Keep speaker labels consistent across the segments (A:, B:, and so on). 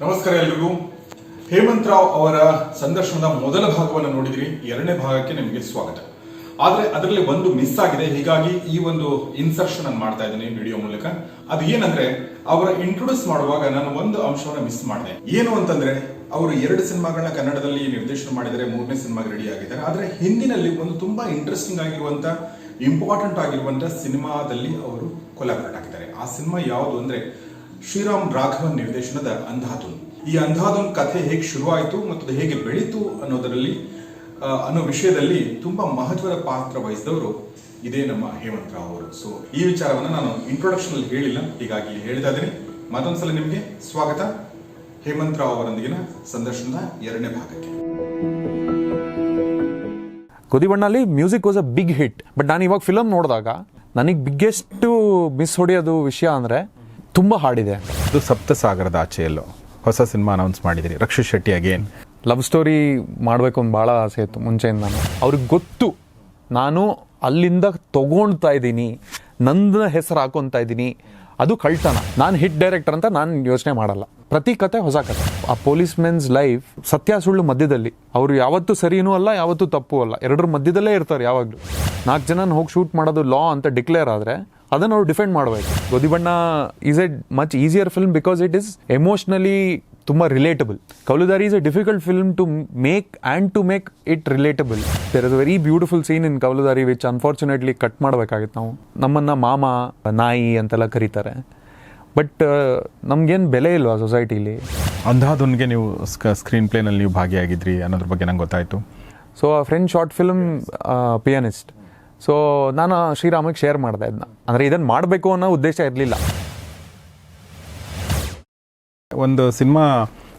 A: ನಮಸ್ಕಾರ ಎಲ್ರಿಗೂ. ಹೇಮಂತ್ ರಾವ್ ಅವರ ಸಂದರ್ಶನದ ಮೊದಲ ಭಾಗವನ್ನು ನೋಡಿದ್ರಿ. ಎರಡನೇ ಭಾಗಕ್ಕೆ ನಿಮಗೆ ಸ್ವಾಗತ. ಆದ್ರೆ ಅದರಲ್ಲಿ ಒಂದು ಮಿಸ್ ಆಗಿದೆ, ಹೀಗಾಗಿ ಈ ಒಂದು ಇನ್ಸರ್ಷನ್ ಅನ್ನು ಮಾಡ್ತಾ ಇದ್ದೀನಿ ವಿಡಿಯೋ ಮೂಲಕ. ಅದು ಏನಂದ್ರೆ, ಅವರ ಇಂಟ್ರೊಡ್ಯೂಸ್ ಮಾಡುವಾಗ ನಾನು ಒಂದು ಅಂಶವನ್ನು ಮಿಸ್ ಮಾಡಿದೆ. ಏನು ಅಂತಂದ್ರೆ, ಅವರು 2 ಸಿನಿಮಾಗಳನ್ನ ಕನ್ನಡದಲ್ಲಿ ನಿರ್ದೇಶನ ಮಾಡಿದರೆ, 3ನೇ ಸಿನಿಮಾಗೆ ರೆಡಿ ಆಗಿದ್ದಾರೆ. ಆದ್ರೆ ಹಿಂದಿನಲ್ಲಿ ಒಂದು ತುಂಬಾ ಇಂಟ್ರೆಸ್ಟಿಂಗ್ ಆಗಿರುವಂತ, ಇಂಪಾರ್ಟೆಂಟ್ ಆಗಿರುವಂತ ಸಿನಿಮಾದಲ್ಲಿ ಅವರು ಕೊಲಾಬರೇಟ್ ಆಗಿದ್ದಾರೆ. ಆ ಸಿನಿಮಾ ಯಾವುದು ಅಂದ್ರೆ ಶ್ರೀರಾಮ್ ರಾಘವನ್ ನಿರ್ದೇಶನದ ಅಂಧಾಧುನ್. ಈ ಅಂಧಾಧುನ್ ಕಥೆ ಹೇಗೆ ಶುರುವಾಯಿತು ಮತ್ತು ಅದು ಹೇಗೆ ಬೆಳೀತು ಅನ್ನೋ ವಿಷಯದಲ್ಲಿ ತುಂಬಾ ಮಹತ್ವದ ಪಾತ್ರ ವಹಿಸಿದವರು ಇದೇ ನಮ್ಮ ಹೇಮಂತ್ ರಾವ್ ಅವರು. ಸೊ ಈ ವಿಚಾರವನ್ನು ನಾನು ಇಂಟ್ರೊಡಕ್ಷನ್ ಅಲ್ಲಿ ಹೇಳಿಲ್ಲ, ಹೀಗಾಗಿ ಹೇಳ್ತಾ ಇದ್ದೀನಿ. ಮತ್ತೊಂದ್ಸಲ ನಿಮಗೆ ಸ್ವಾಗತ ಹೇಮಂತ್ ರಾವ್ ಅವರೊಂದಿಗಿನ ಸಂದರ್ಶನದ 2ನೇ ಭಾಗಕ್ಕೆ.
B: ಕೊದಿಬಣ್ಣಲ್ಲಿ music was a big hit. But ನಾನು ಇವಾಗ ಫಿಲಮ್ ನೋಡಿದಾಗ ನನಗೆ ಬಿಗ್ಗೆಸ್ಟ್ ಮಿಸ್ ಹೊಡೆಯೋದು ವಿಷಯ ಅಂದರೆ ತುಂಬ ಹಾಡಿದೆ.
C: ಇದು ಸಪ್ತಸಾಗರದ ಆಚೆಯಲ್ಲೋ ಹೊಸ ಸಿನಿಮಾ ಅನೌನ್ಸ್ ಮಾಡಿದಿರಿ, Rakshit Shetty again.
B: Love story ಮಾಡಬೇಕು ಅಂತ ಭಾಳ ಆಸೆ ಇತ್ತು ಮುಂಚೆಯಿಂದ. ನಾನು ಅವ್ರಿಗೆ ಗೊತ್ತು ನಾನು ಅಲ್ಲಿಂದ ತೊಗೊಳ್ತಾ ಇದ್ದೀನಿ, ನನ್ನ ಹೆಸರು ಹಾಕೊತಾ ಇದ್ದೀನಿ, ಅದು ಕಳ್ತನ. ನಾನು ಹಿಟ್ ಡೈರೆಕ್ಟರ್ ಅಂತ ನಾನು ಯೋಚನೆ ಮಾಡಲ್ಲ. ಪ್ರತಿ ಕತೆ ಹೊಸ ಕತೆ. ಆ ಪೊಲೀಸ್ ಮೆನ್ಸ್ ಲೈಫ್ ಸತ್ಯ ಸುಳ್ಳು ಮಧ್ಯದಲ್ಲಿ. ಅವರು ಯಾವತ್ತೂ ಸರಿನೂ ಅಲ್ಲ, ಯಾವತ್ತೂ ತಪ್ಪು ಅಲ್ಲ, ಎರಡರ ಮಧ್ಯದಲ್ಲೇ ಇರ್ತಾರೆ ಯಾವಾಗಲೂ. 4 ಜನ ಹೋಗಿ ಶೂಟ್ ಮಾಡೋದು ಲಾ ಅಂತ ಡಿಕ್ಲೇರ್ ಆದರೆ ಅದನ್ನು ಅವ್ರು ಡಿಫೆಂಡ್ ಮಾಡಬೇಕು. Godhibanna is a much easier film because it is emotionally ತುಂಬ relatable. Kavaludaari is a difficult film to make it relatable. There is a very beautiful scene in Kavaludaari which unfortunately cut ಮಾಡಬೇಕಾಗಿತ್ತು. ನಾವು ನಮ್ಮನ್ನು ಮಾಮ, ನಾಯಿ ಅಂತೆಲ್ಲ ಕರೀತಾರೆ, ಬಟ್ ನಮ್ಗೇನು ಬೆಲೆ ಇಲ್ವಾ ಸೊಸೈಟಿಲಿ.
C: ಅಂಧಾಧುನ್ಗೆ ನೀವು ಸ್ಕ್ರೀನ್ ಪ್ಲೇನಲ್ಲಿ ನೀವು ಭಾಗಿಯಾಗಿದ್ರಿ ಅನ್ನೋದ್ರ ಬಗ್ಗೆ ನಂಗೆ ಗೊತ್ತಾಯಿತು.
B: ಸೊ ಆ ಫ್ರೆಂಡ್ ಶಾರ್ಟ್ ಫಿಲ್ಮ್ ಪಿಯಾನಿಸ್ಟ್. ಸೊ ನಾನು ಶ್ರೀರಾಮಿಗೆ ಶೇರ್ ಮಾಡಿದೆ ಇದನ್ನ. ಅಂದರೆ ಇದನ್ನು ಮಾಡಬೇಕು ಅನ್ನೋ ಉದ್ದೇಶ ಇರಲಿಲ್ಲ.
C: ಒಂದು ಸಿನಿಮಾ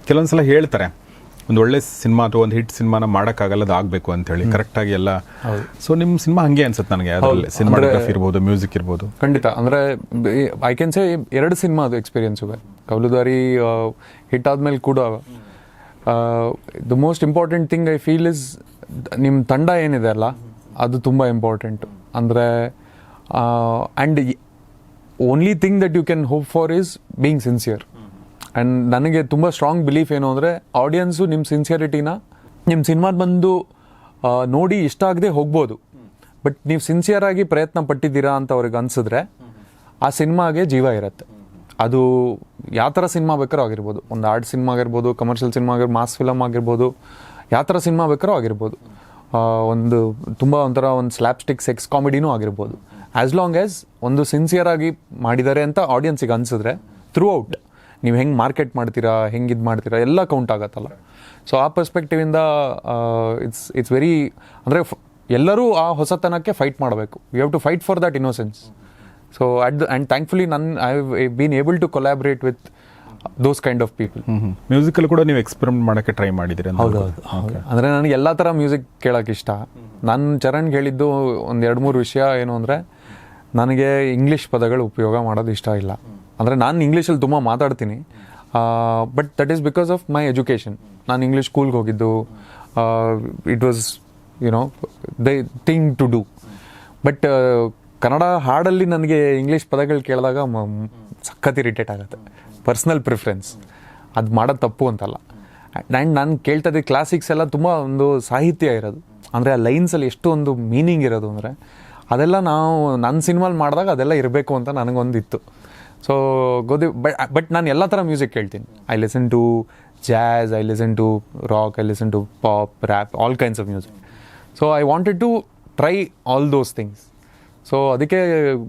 C: ಕೆಲವೊಂದ್ಸಲ ಹೇಳ್ತಾರೆ, ಒಂದು ಒಳ್ಳೆ ಸಿನಿಮಾ ಅಥವಾ ಒಂದು ಹಿಟ್ ಸಿನಿಮಾನ ಮಾಡೋಕ್ಕಾಗಲ್ಲ, ಅದು ಆಗಬೇಕು ಅಂತೇಳಿ ಕರೆಕ್ಟಾಗಿ ಎಲ್ಲ. ಸೊ ನಿಮ್ಮ ಸಿನಿಮಾ ಹಂಗೆ ಅನ್ಸುತ್ತೆ ನನಗೆ. ಅದರಲ್ಲಿ ಸಿನಿಮಾಗ್ರಫಿ ಇರ್ಬೋದು, ಮ್ಯೂಸಿಕ್ ಇರ್ಬೋದು.
B: ಖಂಡಿತ. ಅಂದರೆ ಐ ಕ್ಯಾನ್ ಸೇ 2 ಸಿನಿಮಾ ಅದು ಎಕ್ಸ್ಪೀರಿಯನ್ಸ್ ಇವೆ. ಕೌಲುದಾರಿ ಹಿಟ್ ಆದಮೇಲೆ ಕೂಡ the most important thing I feel is ನಿಮ್ಮ ತಂಡ ಏನಿದೆ ಅಲ್ಲ, ಅದು ತುಂಬ ಇಂಪಾರ್ಟೆಂಟು. ಅಂದರೆ and only thing that you can hope for is being sincere. And ನನಗೆ ತುಂಬ ಸ್ಟ್ರಾಂಗ್ ಬಿಲೀಫ್ ಏನು ಅಂದರೆ, ಆಡಿಯನ್ಸು ನಿಮ್ಮ ಸಿನ್ಸಿಯರಿಟಿನ ನಿಮ್ಮ ಸಿನಿಮಾದ ಬಂದು ನೋಡಿ ಇಷ್ಟ ಆಗದೆ ಹೋಗ್ಬೋದು, ಬಟ್ ನೀವು ಸಿನ್ಸಿಯರಾಗಿ ಪ್ರಯತ್ನ ಪಟ್ಟಿದ್ದೀರಾ ಅಂತ ಅವ್ರಿಗೆ ಅನಿಸಿದ್ರೆ ಆ ಸಿನಿಮಾಗೆ ಜೀವ ಇರುತ್ತೆ. ಅದು ಯಾವ ಥರ ಸಿನಿಮಾ ಬೇಕಾದ್ರೂ ಆಗಿರ್ಬೋದು, ಒಂದು ಆರ್ಟ್ ಸಿನಿಮಾ ಆಗಿರ್ಬೋದು, ಕಮರ್ಷಿಯಲ್ ಸಿನಿಮಾ ಆಗಿರ್ಬೋದು, ಮಾಸ್ ಫಿಲಮ್ ಆಗಿರ್ಬೋದು, ಯಾವ ಥರ ಸಿನಿಮಾ ಬೇಕಾದ್ರೂ ಆಗಿರ್ಬೋದು, ಒಂದು ತುಂಬ ಒಂಥರ ಒಂದು ಸ್ಲ್ಯಾಪ್ಸ್ಟಿಕ್ ಸೆಕ್ಸ್ ಕಾಮಿಡಿನೂ ಆಗಿರ್ಬೋದು. ಆ್ಯಸ್ ಲಾಂಗ್ ಆ್ಯಸ್ ಒಂದು ಸಿನ್ಸಿಯರಾಗಿ ಮಾಡಿದ್ದಾರೆ ಅಂತ ಆಡಿಯನ್ಸಿಗೆ ಅನಿಸಿದ್ರೆ, ಥ್ರೂ ಔಟ್ ನೀವು ಹೆಂಗೆ ಮಾರ್ಕೆಟ್ ಮಾಡ್ತೀರಾ, ಹೆಂಗೆ ಇದು ಮಾಡ್ತೀರಾ, ಎಲ್ಲ ಕೌಂಟ್ ಆಗತ್ತಲ್ಲ. ಸೊ ಆ ಪರ್ಸ್ಪೆಕ್ಟಿವಿಂದ ಇಟ್ಸ್ ವೆರಿ, ಅಂದರೆ ಎಲ್ಲರೂ ಆ ಹೊಸತನಕ್ಕೆ ಫೈಟ್ ಮಾಡಬೇಕು. You have to fight for that innocence. So and thankfully I been able to collaborate with those kind of people.
C: Musically ಕೂಡ ನೀವು ಎಕ್ಸ್ಪೆರಿಮೆಂಟ್ ಮಾಡೋಕ್ಕೆ ಟ್ರೈ ಮಾಡಿದ್ದೀರಿ?
B: ಹೌದು. ಅಂದರೆ ನನಗೆ ಎಲ್ಲ ಥರ ಮ್ಯೂಸಿಕ್ ಕೇಳೋಕೆ ಇಷ್ಟ. ನಾನು ಚರಣ್ಗೆ ಹೇಳಿದ್ದು ಒಂದು 2-3 ವಿಷಯ ಏನು ಅಂದರೆ, ನನಗೆ ಇಂಗ್ಲೀಷ್ ಪದಗಳು ಉಪಯೋಗ ಮಾಡೋದು ಇಷ್ಟ ಇಲ್ಲ. ಅಂದರೆ ನಾನು ಇಂಗ್ಲೀಷಲ್ಲಿ ತುಂಬ ಮಾತಾಡ್ತೀನಿ, but that is because of my education. ನಾನು ಇಂಗ್ಲೀಷ್ ಸ್ಕೂಲ್ಗೆ ಹೋಗಿದ್ದು, it was the thing to do. But Kannada ಹಾಡಲ್ಲಿ ನನಗೆ ಇಂಗ್ಲೀಷ್ ಪದಗಳು ಕೇಳಿದಾಗ ಸಖತ್ ಇರಿಟೇಟ್ ಆಗುತ್ತೆ. ಪರ್ಸ್ನಲ್ ಪ್ರಿಫರೆನ್ಸ್, ಅದು ಮಾಡೋದು ತಪ್ಪು ಅಂತಲ್ಲ. ಆ್ಯಂಡ್ ನಾನು ಕೇಳ್ತಾ ಇದ್ದೆ ಕ್ಲಾಸಿಕ್ಸ್ ಎಲ್ಲ ತುಂಬ ಒಂದು ಸಾಹಿತ್ಯ ಇರೋದು, ಅಂದರೆ ಆ ಲೈನ್ಸಲ್ಲಿ ಎಷ್ಟು ಒಂದು ಮೀನಿಂಗ್ ಇರೋದು ಅಂದರೆ, ಅದೆಲ್ಲ ನಾವು ನನ್ನ ಸಿನಿಮಾಲಿ ಮಾಡಿದಾಗ ಅದೆಲ್ಲ ಇರಬೇಕು ಅಂತ ನನಗೊಂದಿತ್ತು. ಸೊ ಬಟ್ ನಾನು ಎಲ್ಲ ಥರ ಮ್ಯೂಸಿಕ್ ಕೇಳ್ತೀನಿ. I listen to jazz, I listen to rock, I listen to pop, rap, all kinds of music. So I wanted to try all those things. So ಅದಕ್ಕೆ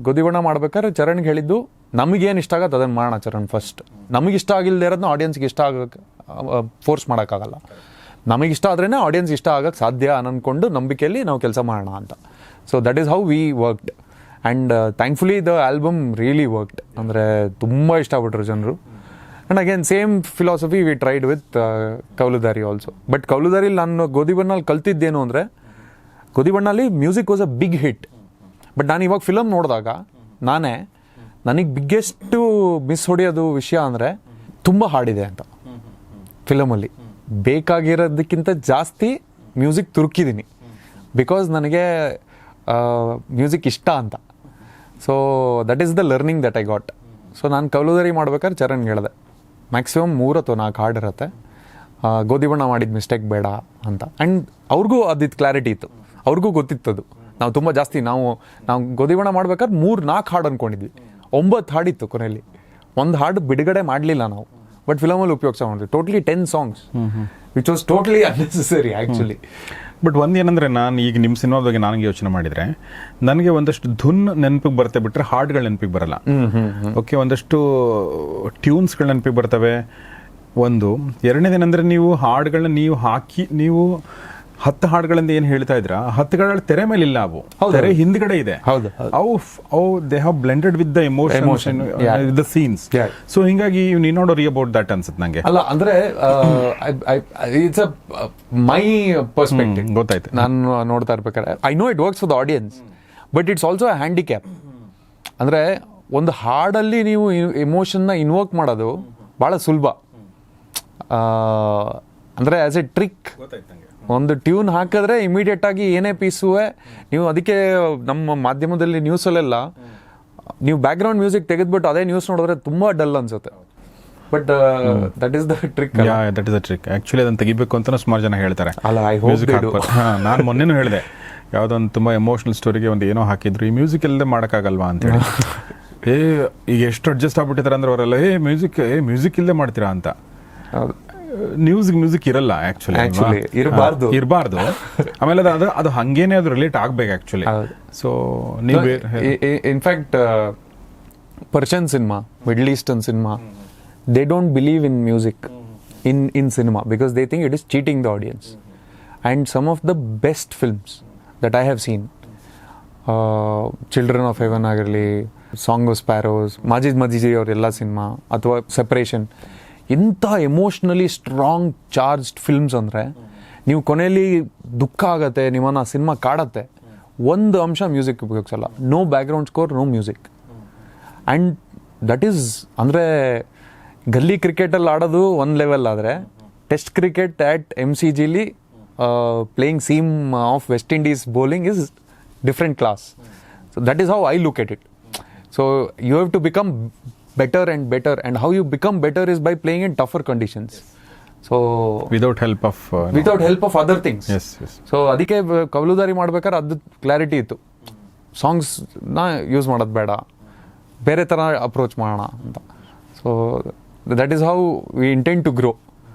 B: ಗೋದಿಬಣ್ಣ ಮಾಡ್ಬೇಕಾದ್ರೆ ಚರಣ್ಗೆ ಹೇಳಿದ್ದು, ನಮಗೇನು ಇಷ್ಟ ಆಗುತ್ತೆ ಅದನ್ನು ಮಾಡೋಣ ಚರಣ್ ಫಸ್ಟ್. ನಮಗಿಷ್ಟ ಆಗಿಲ್ಲದೆ ಇರೋದನ್ನ ಆಡಿಯನ್ಸ್ಗೆ ಇಷ್ಟ ಆಗೋಕ್ಕೆ ಫೋರ್ಸ್ ಮಾಡೋಕ್ಕಾಗಲ್ಲ. ನಮಗಿಷ್ಟ ಆದ್ರೇ ಆಡಿಯನ್ಸ್ ಇಷ್ಟ ಆಗೋಕ್ಕೆ ಸಾಧ್ಯ ಅಂದ್ಕೊಂಡು ನಂಬಿಕೆಯಲ್ಲಿ ನಾವು ಕೆಲಸ ಮಾಡೋಣ ಅಂತ. So that is how we worked. And thankfully the album really worked. ಅಂದರೆ ತುಂಬ ಇಷ್ಟಪಟ್ಟರು ಜನರು. And again same philosophy we tried with Kavaludaari also. But ಕೌಲುದಾರಿಲಿ ನಾನು ಗೋದಿಬಣ್ಣಲ್ಲಿ ಕಲ್ತಿದ್ದೇನು ಅಂದರೆ, ಗೋದಿಬಣ್ಣಲ್ಲಿ music was a big hit. But ನಾನು ಇವಾಗ ಫಿಲಮ್ ನೋಡಿದಾಗ ನನಗೆ ಬಿಗ್ಗೆಸ್ಟು ಮಿಸ್ ಹೊಡೆಯೋದು ವಿಷಯ ಅಂದರೆ, ತುಂಬ ಹಾಡಿದೆ ಅಂತ ಫಿಲಮಲ್ಲಿ. ಬೇಕಾಗಿರೋದಕ್ಕಿಂತ ಜಾಸ್ತಿ ಮ್ಯೂಸಿಕ್ ತುರುಕಿದ್ದೀನಿ. ಬಿಕಾಸ್ ನನಗೆ ಮ್ಯೂಸಿಕ್ ಇಷ್ಟ ಅಂತ. So that is the learning that I got. So ನಾನು ಕವಲುದಾರಿ ಮಾಡ್ಬೇಕಾದ್ರೆ ಚರಣ್ಗೆ ಹೇಳಿದೆ, ಮ್ಯಾಕ್ಸಿಮಮ್ 3 ಅಥವಾ 4 ಹಾಡು ಇರುತ್ತೆ, ಗೋಧಿ ಬಣ್ಣ ಮಾಡಿದ ಮಿಸ್ಟೇಕ್ ಬೇಡ ಅಂತ. ಆ್ಯಂಡ್ ಅವ್ರಿಗೂ ಅದಿತ್ತು ಕ್ಲಾರಿಟಿ ಇತ್ತು, ಅವ್ರಿಗೂ ಗೊತ್ತಿತ್ತದು. ನಾವು ತುಂಬ ಜಾಸ್ತಿ ನಾವು ಗೋಧಿ ಬಣ್ಣ ಮಾಡ್ಬೇಕಾದ್ರೆ 3-4 ಹಾಡು ಅಂದ್ಕೊಂಡಿದ್ವಿ, 9 ಹಾಡಿತ್ತು ಕೊನೆಯಲ್ಲಿ. ಒಂದು ಹಾಡು ಬಿಡುಗಡೆ ಮಾಡಲಿಲ್ಲ ನಾವು, ಬಟ್ ಫಿಲಮಲ್ಲಿ ಉಪಯೋಗಿಸ ಮಾಡಿದ್ವಿ. Totally 10 songs which was totally unnecessary actually.
C: But ಒಂದೇನಂದರೆ, ನಾನು ಈಗ ನಿಮ್ಮ ಸಿನಿಮಾದ ಬಗ್ಗೆ ನನಗೆ ಯೋಚನೆ ಮಾಡಿದರೆ, ನನಗೆ ಒಂದಷ್ಟು ಧುನ್ ನೆನಪಿಗೆ ಬರುತ್ತೆ ಬಿಟ್ಟರೆ ಹಾಡುಗಳು ನೆನಪಿಗೆ ಬರಲ್ಲ. ಓಕೆ, ಒಂದಷ್ಟು ಟ್ಯೂನ್ಸ್ಗಳು ನೆನಪಿಗೆ ಬರ್ತವೆ. ಒಂದು ಎರಡನೇದೇನೆಂದರೆ, ನೀವು ಹಾಡುಗಳನ್ನ ನೀವು ಹಾಕಿ, ನೀವು 10 ಹಾಡುಗಳಿಂದ ಏನು ಹೇಳ್ತಾ ಇದ್ರ, 10 ತೆರೆ ಮೇಲೆ ಇಲ್ಲ, ಅವು ತೆರೆ ಹಿಂದ್ಗಡೆ ಇದೆ. ಅವು they have blended with the emotion the scenes. So ಹಿಂಗಾಗಿ ನೀ ನೋಡೋರಿ ಅಬೌಟ್ ದಟ್ ಅನ್ಸುತ್ತೆ ನಂಗೆ.
B: ಅಲ್ಲ ಅಂದ್ರೆ ಇಟ್ಸ್ ಅ ಮೈ ಪರ್ಸ್ಪೆಕ್ಟಿವ್.
C: ಗೊತ್ತಾಯ್ತು,
B: ನಾನು ನೋಡ್ತಾ ಇರ್ಬೇಕಾದ್ರೆ I know it works for the audience, but it's also a handicap. ಅಂದ್ರೆ ಒಂದು ಹಾಡಲ್ಲಿ ನೀವು ಎಮೋಷನ್ನ ಇನ್ವೋಕ್ ಮಾಡೋದು ಬಹಳ ಸುಲಭ. ಅಂದ್ರೆ ಆಸ್ ಎ ಟ್ರಿಕ್, ಒಂದು ಟ್ಯೂನ್ ಹಾಕಿದ್ರೆ ಇಮಿಡಿಯೇಟ್ ಆಗಿ ಏನೇ ಪೀಸುವೆ ನೀವು. ಅದಕ್ಕೆ ನಮ್ಮ ಮಾಧ್ಯಮದಲ್ಲಿ ನ್ಯೂಸಲ್ಲೆಲ್ಲ ನೀವು ಬ್ಯಾಕ್ ಗ್ರೌಂಡ್ ಮ್ಯೂಸಿಕ್ ತೆಗೆದ್ಬಿಟ್ಟು ಅದೇ ನ್ಯೂಸ್ ನೋಡಿದ್ರೆ ತುಂಬಾ ಡಲ್ ಅನ್ಸುತ್ತೆ. But that is the trick.
C: That is the trick. Actually ಅದನ್ನ ತೆಗಿಬೇಕು ಅಂತ ಸುಮಾರು ಜನ ಹೇಳ್ತಾರೆ.
B: ಅಲ್ಲ, ಐ ಹೋಪ್ ದೇ ಡು.
C: ನಾನು ಮೊನ್ನೆನೂ ಹೇಳಿದೆ, ಯಾವುದೋ ಒಂದು ತುಂಬ ಎಮೋಷನಲ್ ಸ್ಟೋರಿಗೆ ಒಂದು ಏನೋ ಹಾಕಿದ್ರು, ಈ ಮ್ಯೂಸಿಕ್ ಇಲ್ಲದೆ ಮಾಡೋಕ್ಕಾಗಲ್ವಾ ಅಂತೇಳಿ. ಈಗ ಎಷ್ಟು ಅಡ್ಜಸ್ಟ್ ಆಗ್ಬಿಟ್ಟಿದ್ದಾರೆ ಅಂದ್ರೆ ಅವರೆಲ್ಲ, ಮ್ಯೂಸಿಕ್ ಇಲ್ಲದೆ ಮಾಡ್ತೀರಾ ಅಂತ. ಮ್ಯೂಸಿಕ್ ಇರಲ್ಲ ಆಕ್ಚುಲಿ, ಇರಬಾರ್ದು. ಆಮೇಲೆ ಅದು ಹಂಗೇನೆ ಅದು ರಿಲೇಟ್ ಆಗ್ಬೇಕು ಆಕ್ಚುಲಿ. ಸೊ ನೀವು
B: in fact Persian cinema, middle eastern cinema, they don't believe in music in cinema because they think it is cheating the audience. And some of the best films that I have seen, children of heaven ಆಗಿರಲಿ, song of sparrows, Majid Majidi ಅವರೆಲ್ಲ cinema, ಅಥವಾ separation, ಇಂಥ emotionally strong charged films ಅಂದರೆ ನೀವು ಕೊನೆಯಲ್ಲಿ ದುಃಖ ಆಗತ್ತೆ, ನಿಮ್ಮನ್ನು ಆ ಸಿನಿಮಾ ಕಾಡತ್ತೆ. ಒಂದು ಅಂಶ ಮ್ಯೂಸಿಕ್ ಉಪಯೋಗಿಸಲ್ಲ, no background score, no music. And that is ಅಂದರೆ ಗಲ್ಲಿ ಕ್ರಿಕೆಟಲ್ಲಿ ಆಡೋದು ಒಂದು ಲೆವೆಲ್ ಆದರೆ, ಟೆಸ್ಟ್ ಕ್ರಿಕೆಟ್ ಆ್ಯಟ್ MCGಲಿ playing seam of West Indies bowling is different class. So that is how I look at it. So you have to become better and better, and how you become better is by playing in tougher conditions. So
C: without help of
B: other things.
C: Yes.
B: So ಅದಕ್ಕೆ ಕವಲುದಾರಿ ಮಾಡ್ಬೇಕಾದ್ರೆ ಅದು clarity ಇತ್ತು, ಸಾಂಗ್ಸ್ನ use ಮಾಡೋದು ಬೇಡ, ಬೇರೆ ಥರ approach ಮಾಡೋಣ ಅಂತ. So that is how we intend to grow.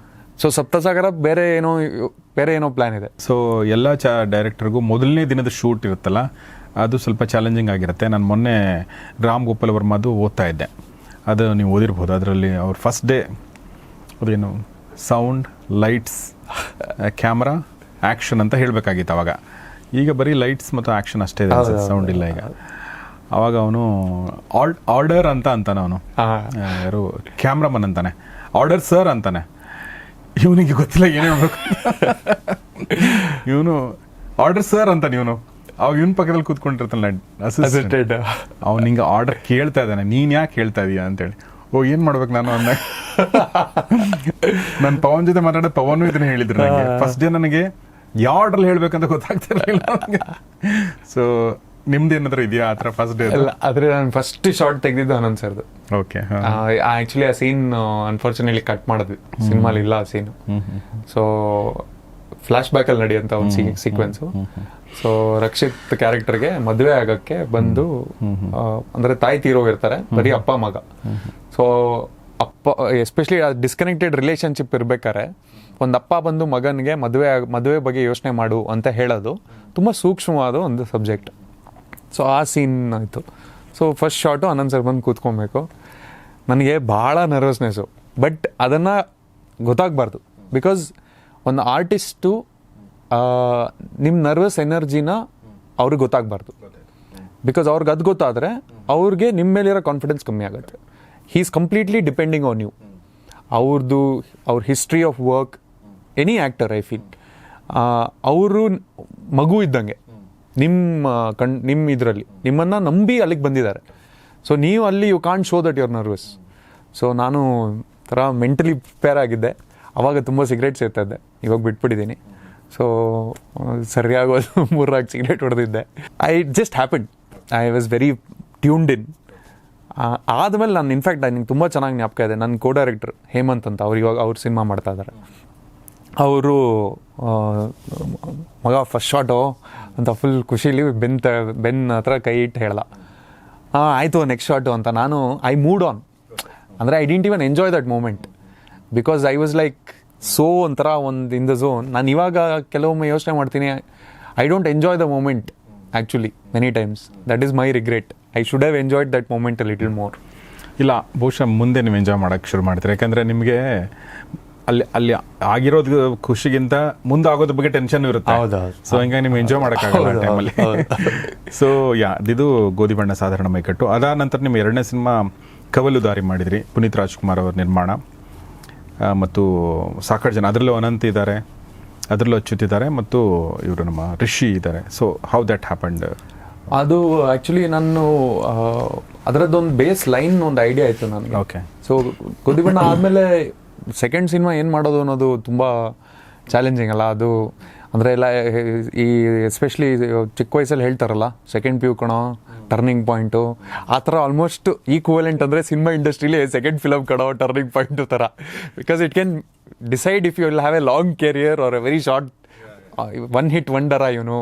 B: So Saptasagara ಬೇರೆ ಏನೋ ಪ್ಲ್ಯಾನ್ ಇದೆ.
C: ಸೊ ಎಲ್ಲ ಡೈರೆಕ್ಟರ್ಗೂ ಮೊದಲನೇ ದಿನದ ಶೂಟ್ ಇರುತ್ತಲ್ಲ, ಅದು ಸ್ವಲ್ಪ ಚಾಲೆಂಜಿಂಗ್ ಆಗಿರುತ್ತೆ. ನಾನು ಮೊನ್ನೆ ರಾಮ್ ಗೋಪಾಲ್ ವರ್ಮದು ಓದ್ತಾ ಇದ್ದೆ, ಅದು ನೀವು ಓದಿರ್ಬೋದು. ಅದರಲ್ಲಿ ಅವ್ರ ಫಸ್ಟ್ ಡೇ ಅದೇನು ಸೌಂಡ್, ಲೈಟ್ಸ್, ಕ್ಯಾಮ್ರಾ, ಆ್ಯಕ್ಷನ್ ಅಂತ ಹೇಳಬೇಕಾಗಿತ್ತು ಅವಾಗ. ಈಗ ಬರೀ ಲೈಟ್ಸ್ ಮತ್ತು ಆ್ಯಕ್ಷನ್ ಅಷ್ಟೇ ಇದೆ, ಸೌಂಡ್ ಇಲ್ಲ ಈಗ. ಅವಾಗ ಅವನು ಆರ್ಡರ್ ಅಂತಾನೆ, ಅವನು ಯಾರು ಕ್ಯಾಮ್ರಾಮನ್ ಅಂತಾನೆ, ಆರ್ಡರ್ ಸರ್ ಅಂತಾನೆ. ಇವನಿಗೆ ಗೊತ್ತಿಲ್ಲ ಏನೇ ಹೇಳ್ಬೇಕು, ಇವನು ಆರ್ಡರ್ ಸರ್ ಅಂತಾನೆ. ಇವನು ಅವಾಗ ಇವನ್ ಪಕ್ಕದಲ್ಲಿ ಕೂತ್ಕೊಂಡಿರ್ತಾನೆ ಅಸಿಸ್ಟೆಂಟ್, ಅವ್ನು ಹಿಂಗೆ ಆರ್ಡರ್ ಕೇಳ್ತಾ ಇದ್ದಾನೆ, ನೀನ್ ಯಾಕೆ ಹೇಳ್ತಾ ಇದೀಯ ಅಂತೇಳಿ. ಏನ್ ಮಾಡ್ಬೇಕು ನಾನು ಅಂದ. ನಾನು ಪವನ್ ಜೊತೆ ಮಾತಾಡೋದು, ಪವನ್ ಇದನ್ನ ಹೇಳಿದ್ರು ನನಗೆ. ಫಸ್ಟ್ ಡೇ ನನಗೆ ಯಾವ ಆರ್ಡರ್ ಹೇಳ್ಬೇಕಂತ ಗೊತ್ತಾಗ್ತಿರ್ಲಿಲ್ಲ ನನಗೆ. ಸೊ ನಿಮ್ದು ಏನಾದ್ರು ಇದೆಯಾ ಆ ಥರ ಫಸ್ಟ್ ಡೇ?
B: ಆದ್ರೆ ನಾನು ಫಸ್ಟ್ ಶಾರ್ಟ್ ತೆಗೆದಿದ್ದು ಆನಂದ್ ಸರ್ದು.
C: ಓಕೆ,
B: ಆಕ್ಚುಲಿ ಆ ಸೀನ್ ಅನ್ಫಾರ್ಚುನೇಟ್ಲಿ ಕಟ್ ಮಾಡಿದ್ವಿ, ಸಿನಿಮಾಲಿ ಇಲ್ಲ ಆ ಸೀನು. ಸೊ ಫ್ಲಾಶ್ ಬ್ಯಾಕ್ ಅಲ್ಲಿ ನಡೆಯುವಂತ ಒಂದು ಸೀಕ್ವೆನ್ಸು. ಸೊ ರಕ್ಷಿತ್ ಕ್ಯಾರೆಕ್ಟರ್ಗೆ ಮದುವೆ ಆಗಕ್ಕೆ ಬಂದು, ಅಂದ್ರೆ ತಾಯಿ ತೀರೋಗಿರ್ತಾರೆ, ಬರೀ ಅಪ್ಪ ಮಗ. ಸೊ ಅಪ್ಪ ಎಸ್ಪೆಷಲಿ ಡಿಸ್ಕನೆಕ್ಟೆಡ್ ರಿಲೇಶನ್ಶಿಪ್ ಇರ್ಬೇಕಾದ್ರೆ ಒಂದು ಅಪ್ಪ ಬಂದು ಮಗನಿಗೆ ಮದುವೆ ಬಗ್ಗೆ ಯೋಚನೆ ಮಾಡು ಅಂತ ಹೇಳೋದು ತುಂಬ ಸೂಕ್ಷ್ಮವಾದ ಒಂದು ಸಬ್ಜೆಕ್ಟ್. ಸೊ ಆ ಸೀನ್ ಆಯಿತು. So first short Anand sir ಬಂದು ಕೂತ್ಕೊಬೇಕು. ನನಗೆ ಭಾಳ ನರ್ವಸ್ನೆಸ್ಸು, ಬಟ್ ಅದನ್ನು ಗೊತ್ತಾಗಬಾರ್ದು. ಬಿಕಾಸ್ ಒಂದು ಆರ್ಟಿಸ್ಟು ನಿಮ್ಮ ನರ್ವಸ್ ಎನರ್ಜಿನ ಅವ್ರಿಗೆ ಗೊತ್ತಾಗಬಾರ್ದು. ಬಿಕಾಸ್ ಅವ್ರಿಗೆ ಅದು ಗೊತ್ತಾದರೆ ಅವ್ರಿಗೆ ನಿಮ್ಮ ಮೇಲಿರೋ ಕಾನ್ಫಿಡೆನ್ಸ್ ಕಮ್ಮಿ ಆಗುತ್ತೆ. He is completely depending on you. ಅವ್ರ history of work, any actor I feel, ಅವರು ಮಗು ಇದ್ದಂಗೆ ನಿಮ್ಮ ಇದರಲ್ಲಿ ನಿಮ್ಮನ್ನು ನಂಬಿ ಅಲ್ಲಿಗೆ ಬಂದಿದ್ದಾರೆ. ಸೊ ನೀವು ಅಲ್ಲಿ you can't show that your nervous. So ನಾನು ಥರ ಮೆಂಟಲಿ ಪ್ರಿಪೇರ್ ಆಗಿದ್ದೆ. ಅವಾಗ ತುಂಬ ಸಿಗರೇಟ್ ಸೇರ್ತಾ ಇದ್ದೆ, ಇವಾಗ ಬಿಟ್ಬಿಟ್ಟಿದ್ದೀನಿ. ಸೊ ಸರಿಯಾಗೋದು 3 ಸಿಗರೇಟ್ ಹೊಡೆದಿದ್ದೆ. Just happen. I was very tuned in. ಆದಮೇಲೆ ನಾನು ಇನ್ಫ್ಯಾಕ್ಟ್ ನನಗೆ ತುಂಬ ಚೆನ್ನಾಗಿ ಜ್ಞಾಪಕ ಇದೆ. ನನ್ನ ಕೋ ಡೈರೆಕ್ಟರ್ ಹೇಮಂತ್ ಅಂತ, ಅವ್ರು ಇವಾಗ ಅವ್ರು ಸಿನಿಮಾ ಮಾಡ್ತಾ ಇದ್ದಾರೆ. ಅವರು ಮಗ ಫಸ್ಟ್ ಶಾಟು ಅಂತ ಫುಲ್ ಖುಷೀಲಿ ಬೆನ್ ಹತ್ರ ಕೈ ಇಟ್ಟು ಹೇಳ್ದ, ಆಯಿತು ನೆಕ್ಸ್ಟ್ ಶಾಟು ಅಂತ. ನಾನು ಐ ಮೂಡ್ ಆನ್. ಅಂದರೆ I didn't even enjoy that moment because I was like so ಒಂಥರ ಒಂದು ಇನ್ ದ ಝೋನ್. ನಾನು ಇವಾಗ ಕೆಲವೊಮ್ಮೆ ಯೋಚನೆ ಮಾಡ್ತೀನಿ, I don't enjoy the moment actually many times. That is my regret. I should have enjoyed that moment a little more.
C: ಇಲ್ಲ, ಬಹುಶಃ ಮುಂದೆ ನೀವು ಎಂಜಾಯ್ ಮಾಡೋಕ್ಕೆ ಶುರು ಮಾಡ್ತೀರಿ. ಯಾಕಂದರೆ ನಿಮಗೆ ಅಲ್ಲಿ ಆಗಿರೋದು ಖುಷಿಗಿಂತ ಮುಂದೆ ಆಗೋದ್ರ ಬಗ್ಗೆ ಟೆನ್ಷನ್ ಇರುತ್ತೆ. ಸೊ ಹಿಂಗಾಗಿ ನೀವು ಎಂಜಾಯ್ ಮಾಡೋಕ್ಕಾಗಲ್ಲ ಟೈಮಲ್ಲಿ. ಸೊ ಇದು ಗೋಧಿ ಬಣ್ಣ ಸಾಧಾರಣ ಮೈಕಟ್ಟು. ಅದಾದ ನಂತರ ನಿಮ್ಮ 2ನೇ ಸಿನಿಮಾ ಕವಲುದಾರಿ ಮಾಡಿದ್ರಿ, ಪುನೀತ್ ರಾಜ್ಕುಮಾರ್ ಅವರ ನಿರ್ಮಾಣ. ಮತ್ತು ಸಾಕಷ್ಟು ಜನ ಅದರಲ್ಲೂ ಅನಂತ್ ಇದ್ದಾರೆ, ಅದರಲ್ಲೂ ಅಚ್ಯುತ್ ಇದ್ದಾರೆ, ಮತ್ತು ಇವರು ನಮ್ಮ ರಿಷಿ ಇದ್ದಾರೆ. So how that happened?
B: ಅದು ಆ್ಯಕ್ಚುಲಿ ನಾನು ಅದರದ್ದೊಂದು ಬೇಸ್ ಲೈನ್ ಒಂದು ಐಡಿಯಾ ಇತ್ತು ನನಗೆ.
C: ಓಕೆ.
B: ಸೊ ಗೋಧಿ ಬಣ್ಣ ಆದಮೇಲೆ ಸೆಕೆಂಡ್ ಸಿನಿಮಾ ಏನು ಮಾಡೋದು ಅನ್ನೋದು ತುಂಬ ಚಾಲೆಂಜಿಂಗ್ ಅಲ್ಲ ಅದು. ಅಂದರೆ ಎಲ್ಲ ಈ ಎಸ್ಪೆಷಲಿ ಚಿಕ್ಕ ವಯಸ್ಸಲ್ಲಿ ಹೇಳ್ತಾರಲ್ಲ, ಸೆಕೆಂಡ್ ಪಿ ಯು ಕಣೋ ಟರ್ನಿಂಗ್ ಪಾಯಿಂಟು, ಆ ಥರ ಆಲ್ಮೋಸ್ಟ್ ಈಕ್ವಲೆಂಟ್ ಅಂದರೆ ಸಿನಿಮಾ ಇಂಡಸ್ಟ್ರಿಲಿ ಸೆಕೆಂಡ್ ಫಿಲಮ್ ಕಣೋ ಟರ್ನಿಂಗ್ ಪಾಯಿಂಟು ಥರ. Because it can decide if you will have a long career or a very short one hit ವಂಡರ ಇವನು